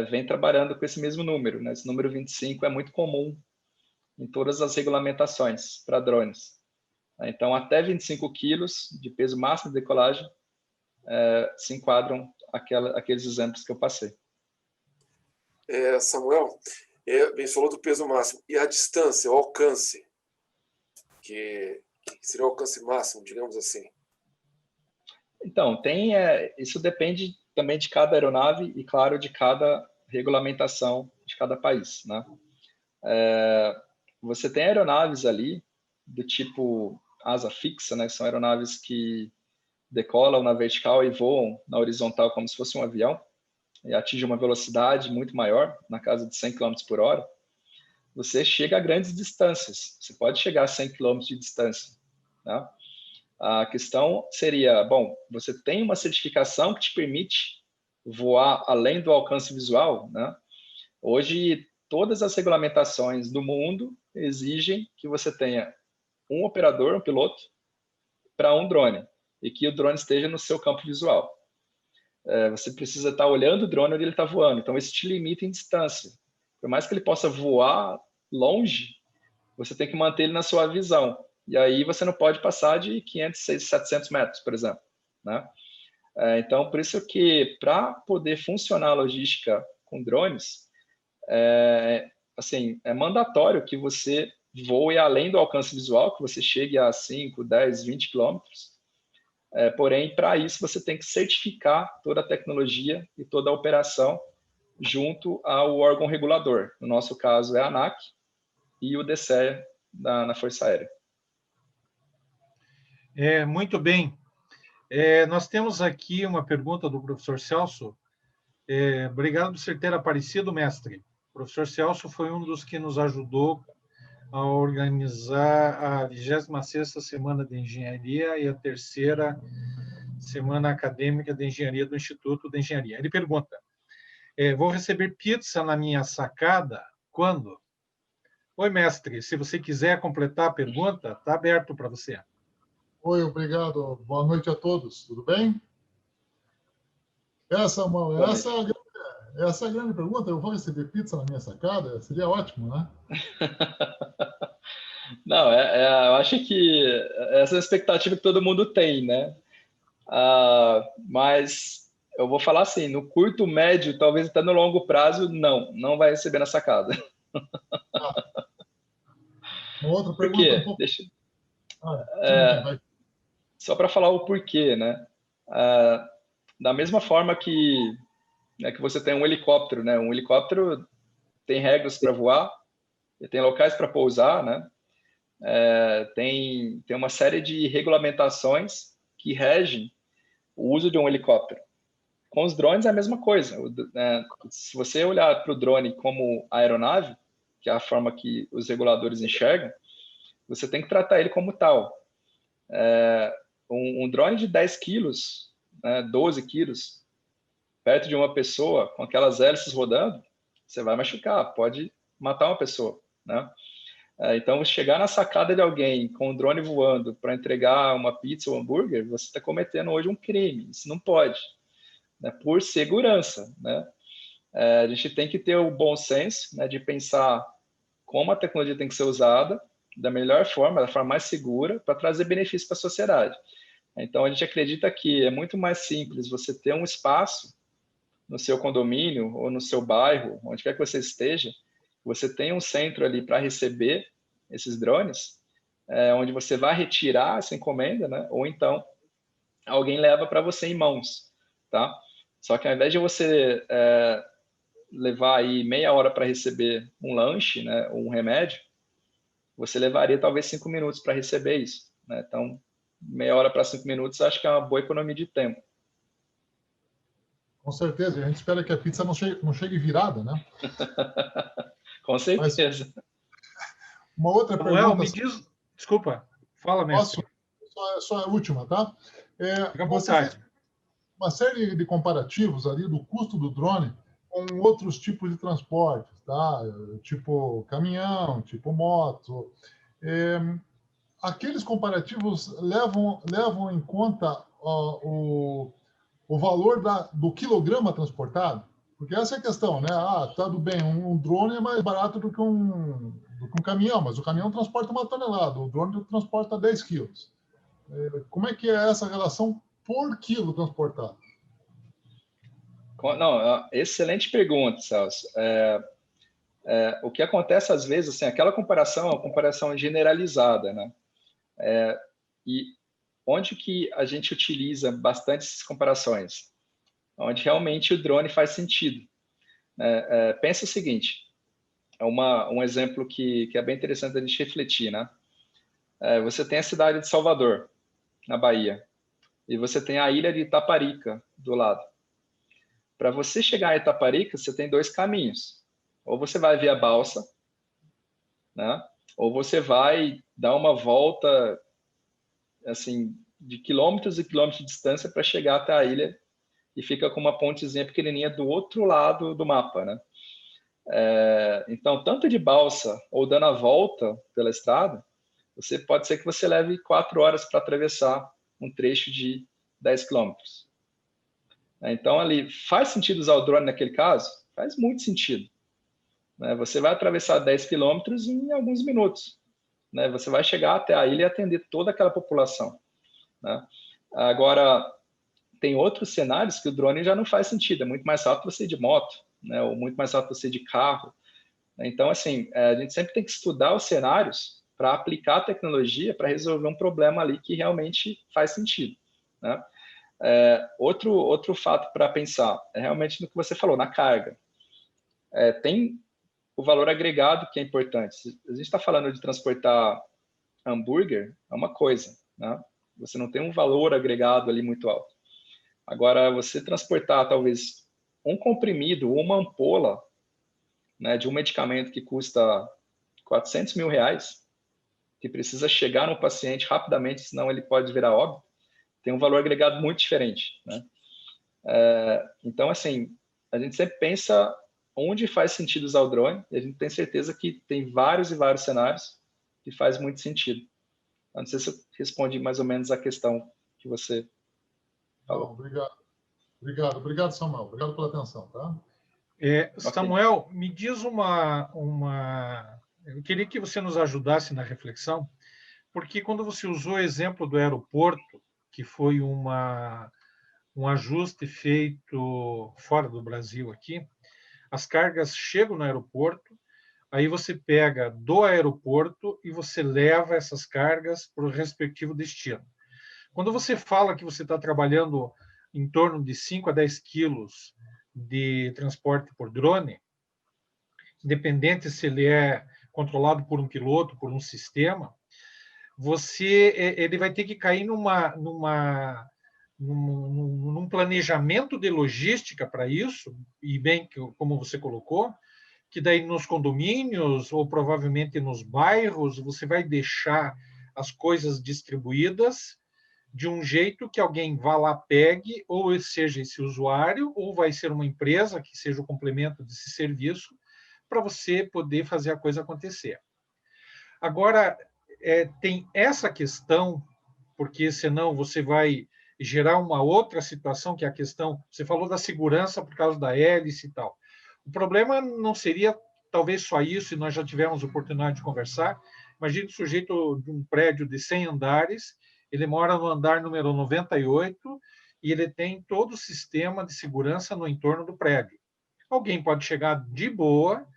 vêm trabalhando com esse mesmo número. Né? Esse número 25 é muito comum em todas as regulamentações para drones. Então, até 25 quilos de peso máximo de decolagem se enquadram aqueles exemplos que eu passei. Samuel, bem, falou do peso máximo. E a distância, o alcance, que seria o alcance máximo, digamos assim? Então, isso depende também de cada aeronave e, claro, de cada regulamentação de cada país. Né? Você tem aeronaves ali do tipo asa fixa, né? São aeronaves que decolam na vertical e voam na horizontal como se fosse um avião, e atingem uma velocidade muito maior, na casa de 100 km por hora, você chega a grandes distâncias. Você pode chegar a 100 km de distância, né? A questão seria, bom, você tem uma certificação que te permite voar além do alcance visual, né? Hoje, todas as regulamentações do mundo exigem que você tenha um operador, um piloto, para um drone, e que o drone esteja no seu campo visual. Você precisa estar olhando o drone onde ele está voando, então isso te limita em distância. Por mais que ele possa voar longe, você tem que manter ele na sua visão, e aí você não pode passar de 500, 600, 700 metros, por exemplo, né? Então, por isso que, para poder funcionar a logística com drones, assim, é mandatório que você voe além do alcance visual, que você chegue a 5, 10, 20 quilômetros. Porém, para isso, você tem que certificar toda a tecnologia e toda a operação junto ao órgão regulador. No nosso caso, é a ANAC e o DCE na Força Aérea. Muito bem. Nós temos aqui uma pergunta do professor Celso. Obrigado por você ter aparecido, mestre. O professor Celso foi um dos que nos ajudou a organizar a 26ª Semana de Engenharia e a 3ª Semana Acadêmica de Engenharia do Instituto de Engenharia. Ele pergunta, vou receber pizza na minha sacada quando? Oi, mestre, se você quiser completar a pergunta, está aberto para você. Oi, obrigado. Boa noite a todos. Tudo bem? Essa é a grande pergunta. Eu vou receber pizza na minha sacada? Seria ótimo, né? Não, eu acho que essa é a expectativa que todo mundo tem, né? Mas eu vou falar assim, no curto, médio, talvez até no longo prazo, não vai receber na sacada. Uma outra Por pergunta quê? um pouco... Deixa... vai. Só para falar o porquê, né? Da mesma forma que você tem um helicóptero, né? Um helicóptero tem regras para voar, tem locais para pousar, né? Tem uma série de regulamentações que regem o uso de um helicóptero. Com os drones é a mesma coisa. Se você olhar para o drone como aeronave, que é a forma que os reguladores enxergam, você tem que tratar ele como tal. Um drone de 10 quilos, 12 quilos, perto de uma pessoa, com aquelas hélices rodando, você vai machucar, pode matar uma pessoa, né? Então, chegar na sacada de alguém com um drone voando para entregar uma pizza ou um hambúrguer, você está cometendo hoje um crime. Isso não pode, né? Por segurança, né? A gente tem que ter o bom senso, né, de pensar como a tecnologia tem que ser usada da melhor forma, da forma mais segura, para trazer benefício para a sociedade. Então, a gente acredita que é muito mais simples você ter um espaço no seu condomínio ou no seu bairro, onde quer que você esteja, você tem um centro ali para receber esses drones, onde você vai retirar essa encomenda, né? Ou então alguém leva para você em mãos, tá? Só que ao invés de você levar aí meia hora para receber um lanche, né, ou um remédio, você levaria talvez 5 minutos para receber isso, né? Então, meia hora para 5 minutos, acho que é uma boa economia de tempo. Com certeza. A gente espera que a pizza não chegue virada, né? Com certeza. Mas uma outra Samuel, pergunta... me diz... Desculpa, fala, mestre. Só a última, tá? Fica à Você vontade. fez uma série de comparativos ali do custo do drone com outros tipos de transportes, tá? Tipo caminhão, tipo moto. Aqueles comparativos levam em conta o valor do quilograma transportado? Porque essa é a questão, né? Tudo bem, um drone é mais barato do que um caminhão, mas o caminhão transporta 1 tonelada, o drone transporta 10 quilos. Como é que é essa relação por quilo transportado? Não, excelente pergunta, Celso. O que acontece às vezes, assim, aquela comparação é uma comparação generalizada, né? E onde que a gente utiliza bastante essas comparações? Onde realmente o drone faz sentido. Pensa o seguinte, um exemplo que é bem interessante a gente refletir, né? você tem a cidade de Salvador, na Bahia, e você tem a ilha de Itaparica do lado. Para você chegar a Itaparica, você tem 2 caminhos. Ou você vai via balsa, né? Ou você vai dar uma volta assim de quilômetros e quilômetros de distância para chegar até a ilha, e fica com uma pontezinha pequenininha do outro lado do mapa, né? Então, tanto de balsa ou dando a volta pela estrada, pode ser que você leve 4 horas para atravessar um trecho de 10 quilômetros. Então, ali, faz sentido usar o drone naquele caso? Faz muito sentido. Você vai atravessar 10 quilômetros em alguns minutos. Você vai chegar até a ilha e atender toda aquela população. Agora, tem outros cenários que o drone já não faz sentido. É muito mais rápido você ir de moto, ou muito mais rápido você ir de carro. Então, assim, a gente sempre tem que estudar os cenários para aplicar a tecnologia para resolver um problema ali que realmente faz sentido. Outro fato para pensar é realmente no que você falou, na carga. Tem o valor agregado que é importante. Se a gente está falando de transportar hambúrguer, é uma coisa, né? Você não tem um valor agregado ali muito alto. Agora, você transportar talvez um comprimido ou uma ampola, né, de um medicamento que custa 400 mil reais, que precisa chegar no paciente rapidamente, senão ele pode virar óbito, tem um valor agregado muito diferente, né? Então, assim, a gente sempre pensa onde faz sentido usar o drone, e a gente tem certeza que tem vários e vários cenários que faz muito sentido. Eu não sei se eu respondi mais ou menos a questão que você falou. Obrigado, Samuel. Obrigado pela atenção, tá? Samuel, me diz eu queria que você nos ajudasse na reflexão, porque quando você usou o exemplo do aeroporto, que foi um ajuste feito fora do Brasil aqui, as cargas chegam no aeroporto, aí você pega do aeroporto e você leva essas cargas para o respectivo destino. Quando você fala que você está trabalhando em torno de 5 a 10 quilos de transporte por drone, independente se ele é controlado por um piloto, por um sistema, ele vai ter que cair num planejamento de logística para isso, e bem, como você colocou, que daí nos condomínios ou provavelmente nos bairros você vai deixar as coisas distribuídas de um jeito que alguém vá lá, pegue, ou seja esse usuário, ou vai ser uma empresa que seja o complemento desse serviço, para você poder fazer a coisa acontecer. Agora, tem essa questão, porque senão você vai gerar uma outra situação, que é a questão, você falou da segurança por causa da hélice e tal. O problema não seria talvez só isso, e nós já tivemos oportunidade de conversar. Imagine o sujeito de um prédio de 100 andares, ele mora no andar número 98 e ele tem todo o sistema de segurança no entorno do prédio. Alguém pode chegar de boa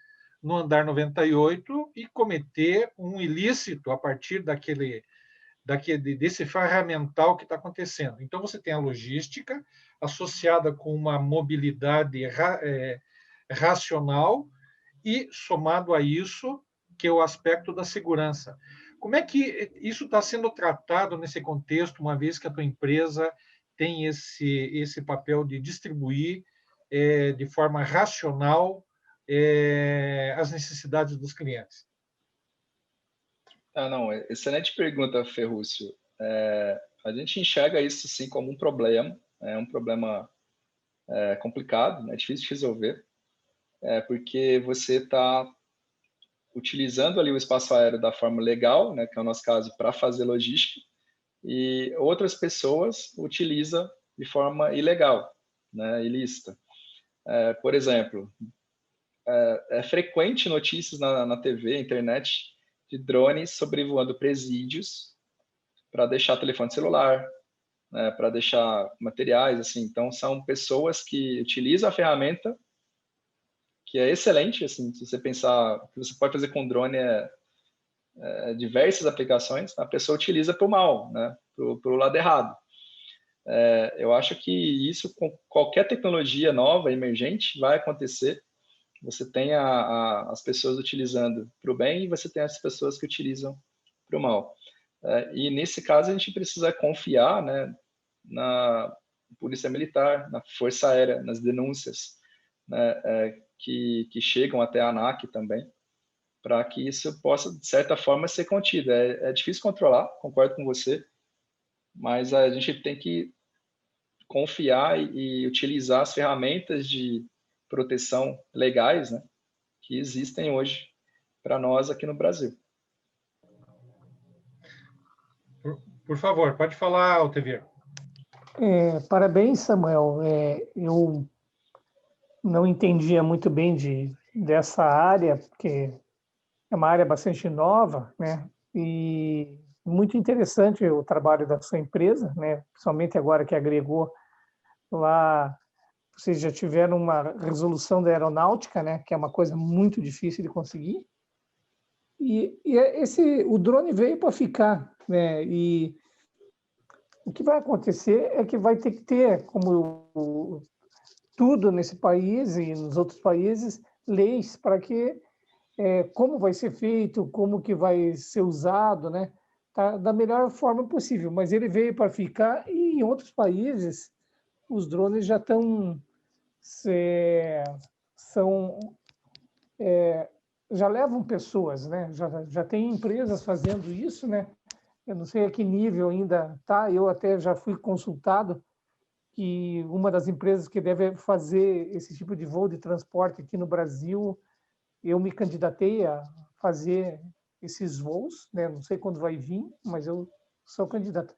no andar 98 e cometer um ilícito a partir desse ferramental que está acontecendo. Então, você tem a logística associada com uma mobilidade racional e, somado a isso, que é o aspecto da segurança. Como é que isso está sendo tratado nesse contexto, uma vez que a tua empresa tem esse papel de distribuir de forma racional as necessidades dos clientes? Não, excelente pergunta, Ferrúcio. A gente enxerga isso sim como um problema, um problema complicado, né, difícil de resolver, porque você está utilizando ali o espaço aéreo da forma legal, né, que é o nosso caso, para fazer logística, e outras pessoas utilizam de forma ilegal, né, ilícita. Por exemplo, é frequente notícias na TV, internet, de drones sobrevoando presídios para deixar telefone celular, né, para deixar materiais, assim. Então, são pessoas que utilizam a ferramenta, que é excelente, assim, se você pensar, o que você pode fazer com drone diversas aplicações, a pessoa utiliza para o mal, né, para o lado errado. Eu acho que isso, com qualquer tecnologia nova, emergente, vai acontecer. Você tem as pessoas utilizando para o bem e você tem as pessoas que utilizam para o mal. E nesse caso a gente precisa confiar, né, na Polícia Militar, na Força Aérea, nas denúncias, né, que chegam até a ANAC também, para que isso possa, de certa forma, ser contido. É difícil controlar, concordo com você, mas a gente tem que confiar e utilizar as ferramentas de proteção legais, né, que existem hoje para nós aqui no Brasil. Por favor, pode falar, Altevier. Parabéns, Samuel. Eu não entendia muito bem dessa área, porque é uma área bastante nova, né? E muito interessante o trabalho da sua empresa, né? Principalmente agora que agregou lá, vocês já tiveram uma resolução da aeronáutica, né? Que é uma coisa muito difícil de conseguir. O drone veio para ficar, né? E o que vai acontecer é que vai ter que ter, como tudo nesse país e nos outros países, leis para que como vai ser feito, como que vai ser usado, né? Tá, da melhor forma possível. Mas ele veio para ficar e em outros países os drones já estão já levam pessoas, né? Já tem empresas fazendo isso, né? Eu não sei a que nível ainda tá. Eu até já fui consultado que uma das empresas que deve fazer esse tipo de voo de transporte aqui no Brasil, eu me candidatei a fazer esses voos, né? Não sei quando vai vir, mas eu sou candidato.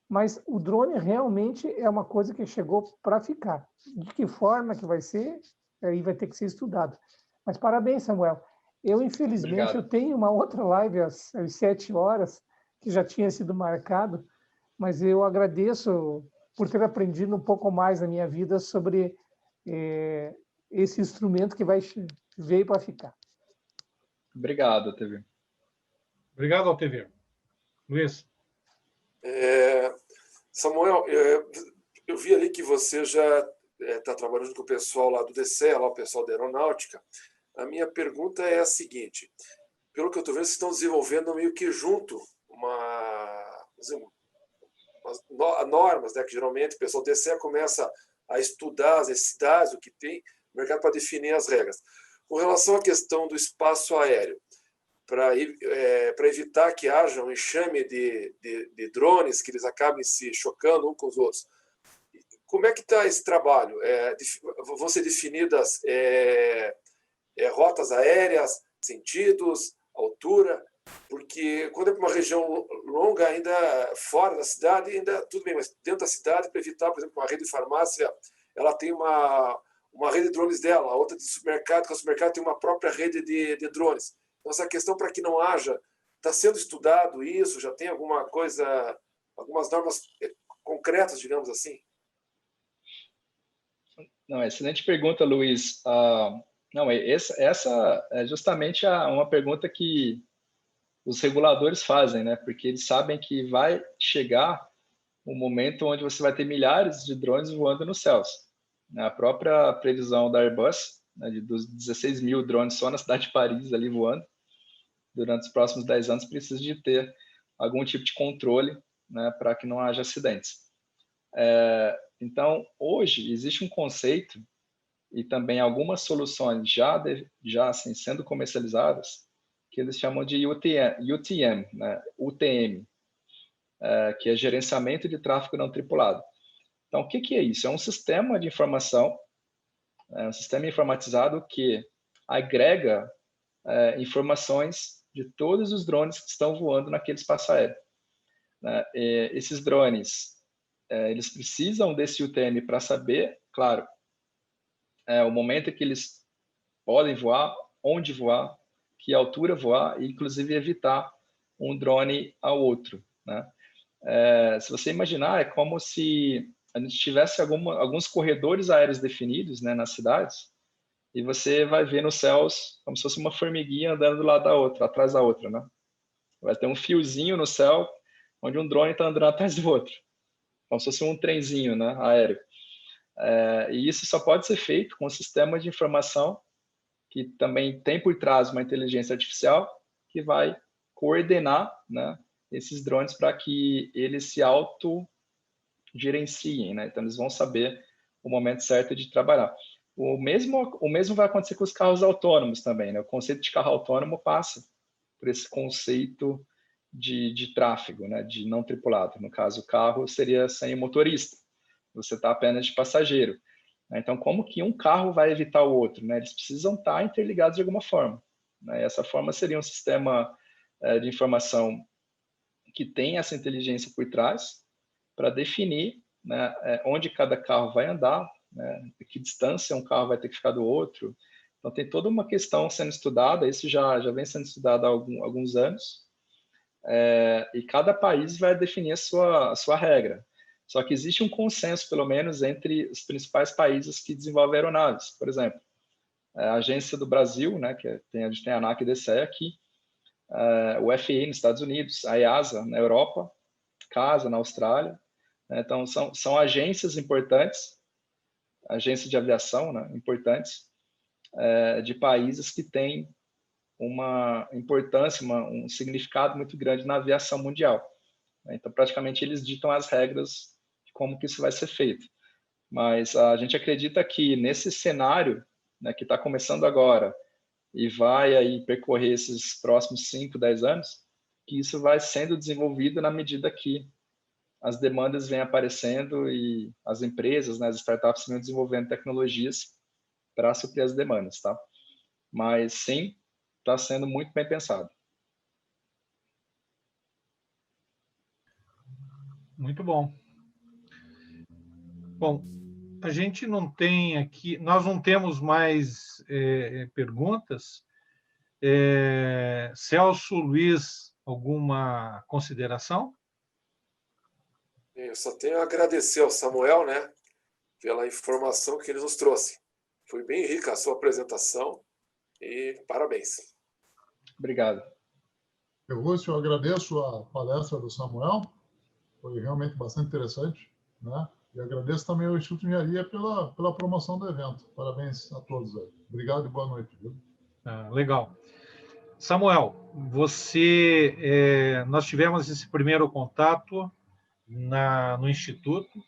Mas o drone realmente é uma coisa que chegou para ficar. De que forma que vai ser, aí vai ter que ser estudado. Mas parabéns, Samuel. Infelizmente, eu tenho uma outra live às 7 horas, que já tinha sido marcado, mas eu agradeço por ter aprendido um pouco mais na minha vida sobre esse instrumento que veio para ficar. Obrigado, Altevier. Obrigado, Altevier. Luiz. Samuel, eu vi ali que você já está trabalhando com o pessoal lá do DCE, lá o pessoal da aeronáutica. A minha pergunta é a seguinte: pelo que eu estou vendo, vocês estão desenvolvendo meio que junto normas, né, que geralmente o pessoal do DCE começa a estudar as necessidades, o que tem no mercado para definir as regras. Com relação à questão do espaço aéreo, para evitar que haja um enxame de drones, que eles acabem se chocando uns com os outros, como é que está esse trabalho? Vão ser definidas rotas aéreas, sentidos, altura? Porque quando é para uma região longa, ainda fora da cidade, ainda tudo bem, mas dentro da cidade, para evitar, por exemplo, uma rede de farmácia, ela tem uma rede de drones dela, a outra de supermercado, que o supermercado tem uma própria rede de drones. Então, essa questão para que não haja, está sendo estudado isso, já tem alguma coisa, algumas normas concretas, digamos assim? Não, excelente pergunta, Luiz. Não, essa é justamente uma pergunta que os reguladores fazem, né? Porque eles sabem que vai chegar um momento onde você vai ter milhares de drones voando nos céus. A própria previsão da Airbus, né, dos 16 mil drones só na cidade de Paris ali voando, durante os próximos 10 anos precisa de ter algum tipo de controle, né, para que não haja acidentes. Então, hoje existe um conceito e também algumas soluções já assim, sendo comercializadas, que eles chamam de UTM, né? UTM, que é gerenciamento de tráfego não tripulado. Então, o que é isso? É um sistema de informação, um sistema informatizado que agrega informações de todos os drones que estão voando naquele espaço aéreo. Esses drones, eles precisam desse UTM para saber, claro, o momento em que eles podem voar, onde voar, que altura voar, e inclusive evitar um drone ao outro, né? Se você imaginar, é como se a gente tivesse alguns corredores aéreos definidos, né, nas cidades, e você vai ver nos céus como se fosse uma formiguinha andando do lado da outra, atrás da outra, né? Vai ter um fiozinho no céu onde um drone está andando atrás do outro, como se fosse um trenzinho, né, aéreo. E isso só pode ser feito com um sistema de informação que também tem por trás uma inteligência artificial que vai coordenar, né, esses drones para que eles se autogerenciem, né? Então, eles vão saber o momento certo de trabalhar. O mesmo vai acontecer com os carros autônomos também, né? O conceito de carro autônomo passa por esse conceito de tráfego, né? De não tripulado. No caso, o carro seria sem motorista. Você está apenas de passageiro. Então, como que um carro vai evitar o outro, né? Eles precisam estar interligados de alguma forma, né? E essa forma seria um sistema de informação que tem essa inteligência por trás para definir, né, onde cada carro vai andar, né, que distância um carro vai ter que ficar do outro. Então, tem toda uma questão sendo estudada, isso já vem sendo estudado há alguns anos, e cada país vai definir a sua regra. Só que existe um consenso, pelo menos, entre os principais países que desenvolvem aeronaves. Por exemplo, a Agência do Brasil, né, que a gente tem a ANAC e DCE aqui, o FAA nos Estados Unidos, a EASA na Europa, CASA na Austrália. Né? Então, são agências importantes, agências de aviação, né, importantes, de países que têm uma importância, um significado muito grande na aviação mundial. Então, praticamente, eles ditam as regras de como que isso vai ser feito. Mas a gente acredita que nesse cenário, né, que está começando agora e vai aí percorrer esses próximos 5, 10 anos, que isso vai sendo desenvolvido na medida que as demandas vêm aparecendo e as empresas, né, as startups vêm desenvolvendo tecnologias para suprir as demandas, tá? Mas sim, está sendo muito bem pensado. Muito bom. Bom, a gente não tem aqui, nós não temos mais perguntas. Celso, Luiz, alguma consideração? Eu só tenho a agradecer ao Samuel, né, pela informação que ele nos trouxe. Foi bem rica a sua apresentação e parabéns. Obrigado. Eu agradeço a palestra do Samuel, foi realmente bastante interessante, né? E agradeço também ao Instituto de Engenharia pela promoção do evento. Parabéns a todos aí. Obrigado e boa noite. Viu? Legal. Samuel, nós tivemos esse primeiro contato no Instituto.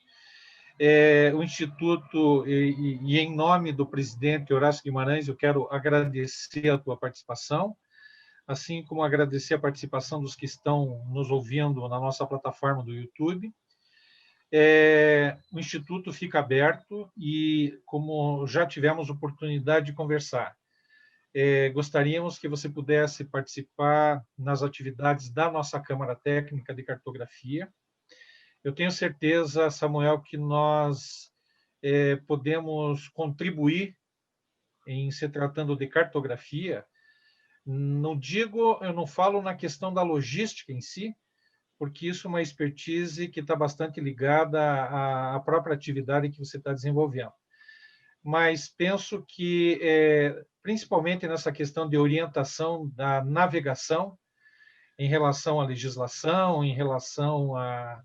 O Instituto, e em nome do presidente Horácio Guimarães, eu quero agradecer a tua participação, assim como agradecer a participação dos que estão nos ouvindo na nossa plataforma do YouTube. O Instituto fica aberto e, como já tivemos oportunidade de conversar, gostaríamos que você pudesse participar nas atividades da nossa Câmara Técnica de Cartografia. Eu tenho certeza, Samuel, que nós podemos contribuir em se tratando de cartografia. Eu não falo na questão da logística em si, porque isso é uma expertise que está bastante ligada à própria atividade que você está desenvolvendo. Mas penso que, principalmente nessa questão de orientação da navegação, em relação à legislação, em relação à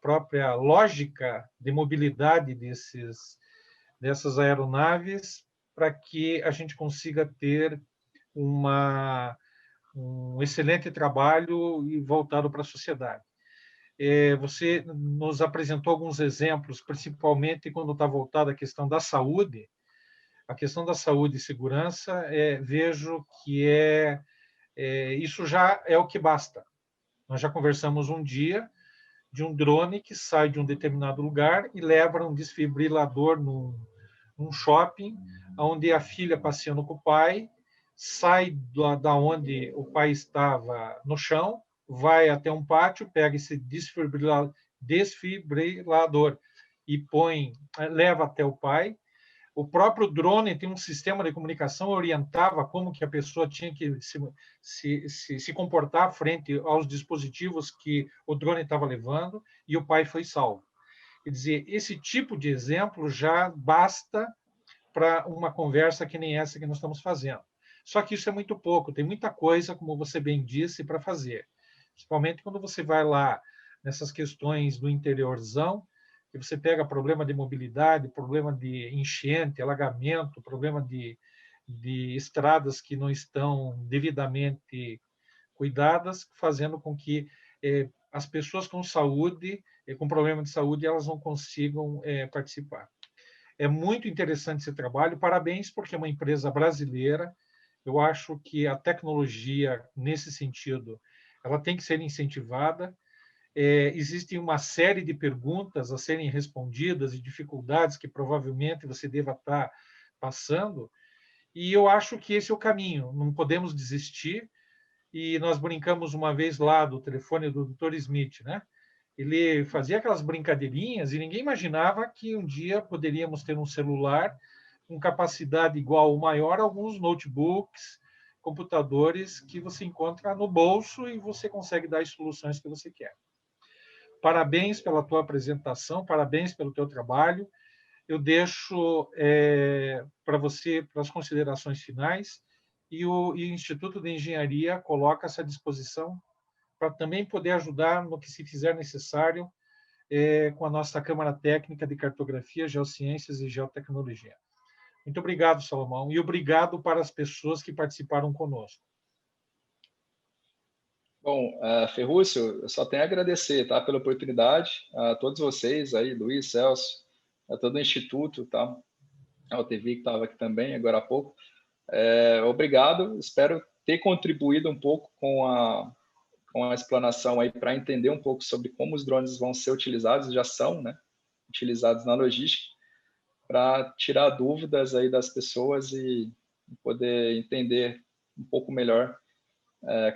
própria lógica de mobilidade dessas aeronaves, para que a gente consiga ter um excelente trabalho e voltado para a sociedade. Você nos apresentou alguns exemplos, principalmente quando está voltada à questão da saúde. A questão da saúde e segurança, vejo que isso já é o que basta. Nós já conversamos um dia de um drone que sai de um determinado lugar e leva um desfibrilador num shopping, onde a filha passeando com o pai, sai da onde o pai estava no chão, vai até um pátio, pega esse desfibrilador e leva até o pai. O próprio drone tem um sistema de comunicação, orientava como que a pessoa tinha que se comportar frente aos dispositivos que o drone estava levando, e o pai foi salvo. Quer dizer, esse tipo de exemplo já basta para uma conversa que nem essa que nós estamos fazendo. Só que isso é muito pouco, tem muita coisa, como você bem disse, para fazer. Principalmente quando você vai lá nessas questões do interiorzão, que você pega problema de mobilidade, problema de enchente, alagamento, problema de estradas que não estão devidamente cuidadas, fazendo com que as pessoas com saúde, com problema de saúde, elas não consigam participar. É muito interessante esse trabalho, parabéns, porque é uma empresa brasileira. Eu acho que a tecnologia, nesse sentido, ela tem que ser incentivada. Existe uma série de perguntas a serem respondidas e dificuldades que provavelmente você deva estar passando, e eu acho que esse é o caminho, não podemos desistir. E nós brincamos uma vez lá do telefone do Dr. Smith, né? Ele fazia aquelas brincadeirinhas e ninguém imaginava que um dia poderíamos ter um celular com capacidade igual ou maior a alguns notebooks, computadores que você encontra no bolso e você consegue dar as soluções que você quer. Parabéns pela tua apresentação, parabéns pelo teu trabalho. Eu deixo para você, para as considerações finais, e o Instituto de Engenharia coloca-se à disposição para também poder ajudar no que se fizer necessário com a nossa Câmara Técnica de Cartografia, Geociências e Geotecnologia. Muito obrigado, Salomão, e obrigado para as pessoas que participaram conosco. Bom, Ferrúcio, eu só tenho a agradecer, tá, pela oportunidade, a todos vocês aí, Luiz, Celso, a todo o Instituto, tá, ao TV que estava aqui também agora há pouco. Obrigado, espero ter contribuído um pouco com a explanação aí para entender um pouco sobre como os drones vão ser utilizados, já são, né, utilizados na logística, para tirar dúvidas aí das pessoas e poder entender um pouco melhor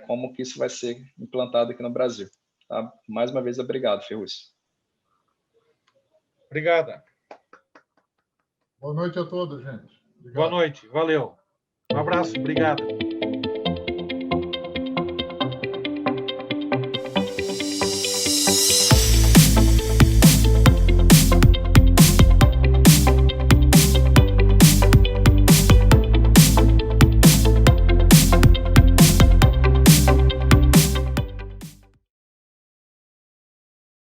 como que isso vai ser implantado aqui no Brasil. Tá? Mais uma vez, obrigado, Ferrúcio. Obrigada. Boa noite a todos, gente. Obrigado. Boa noite, valeu. Um abraço, obrigado.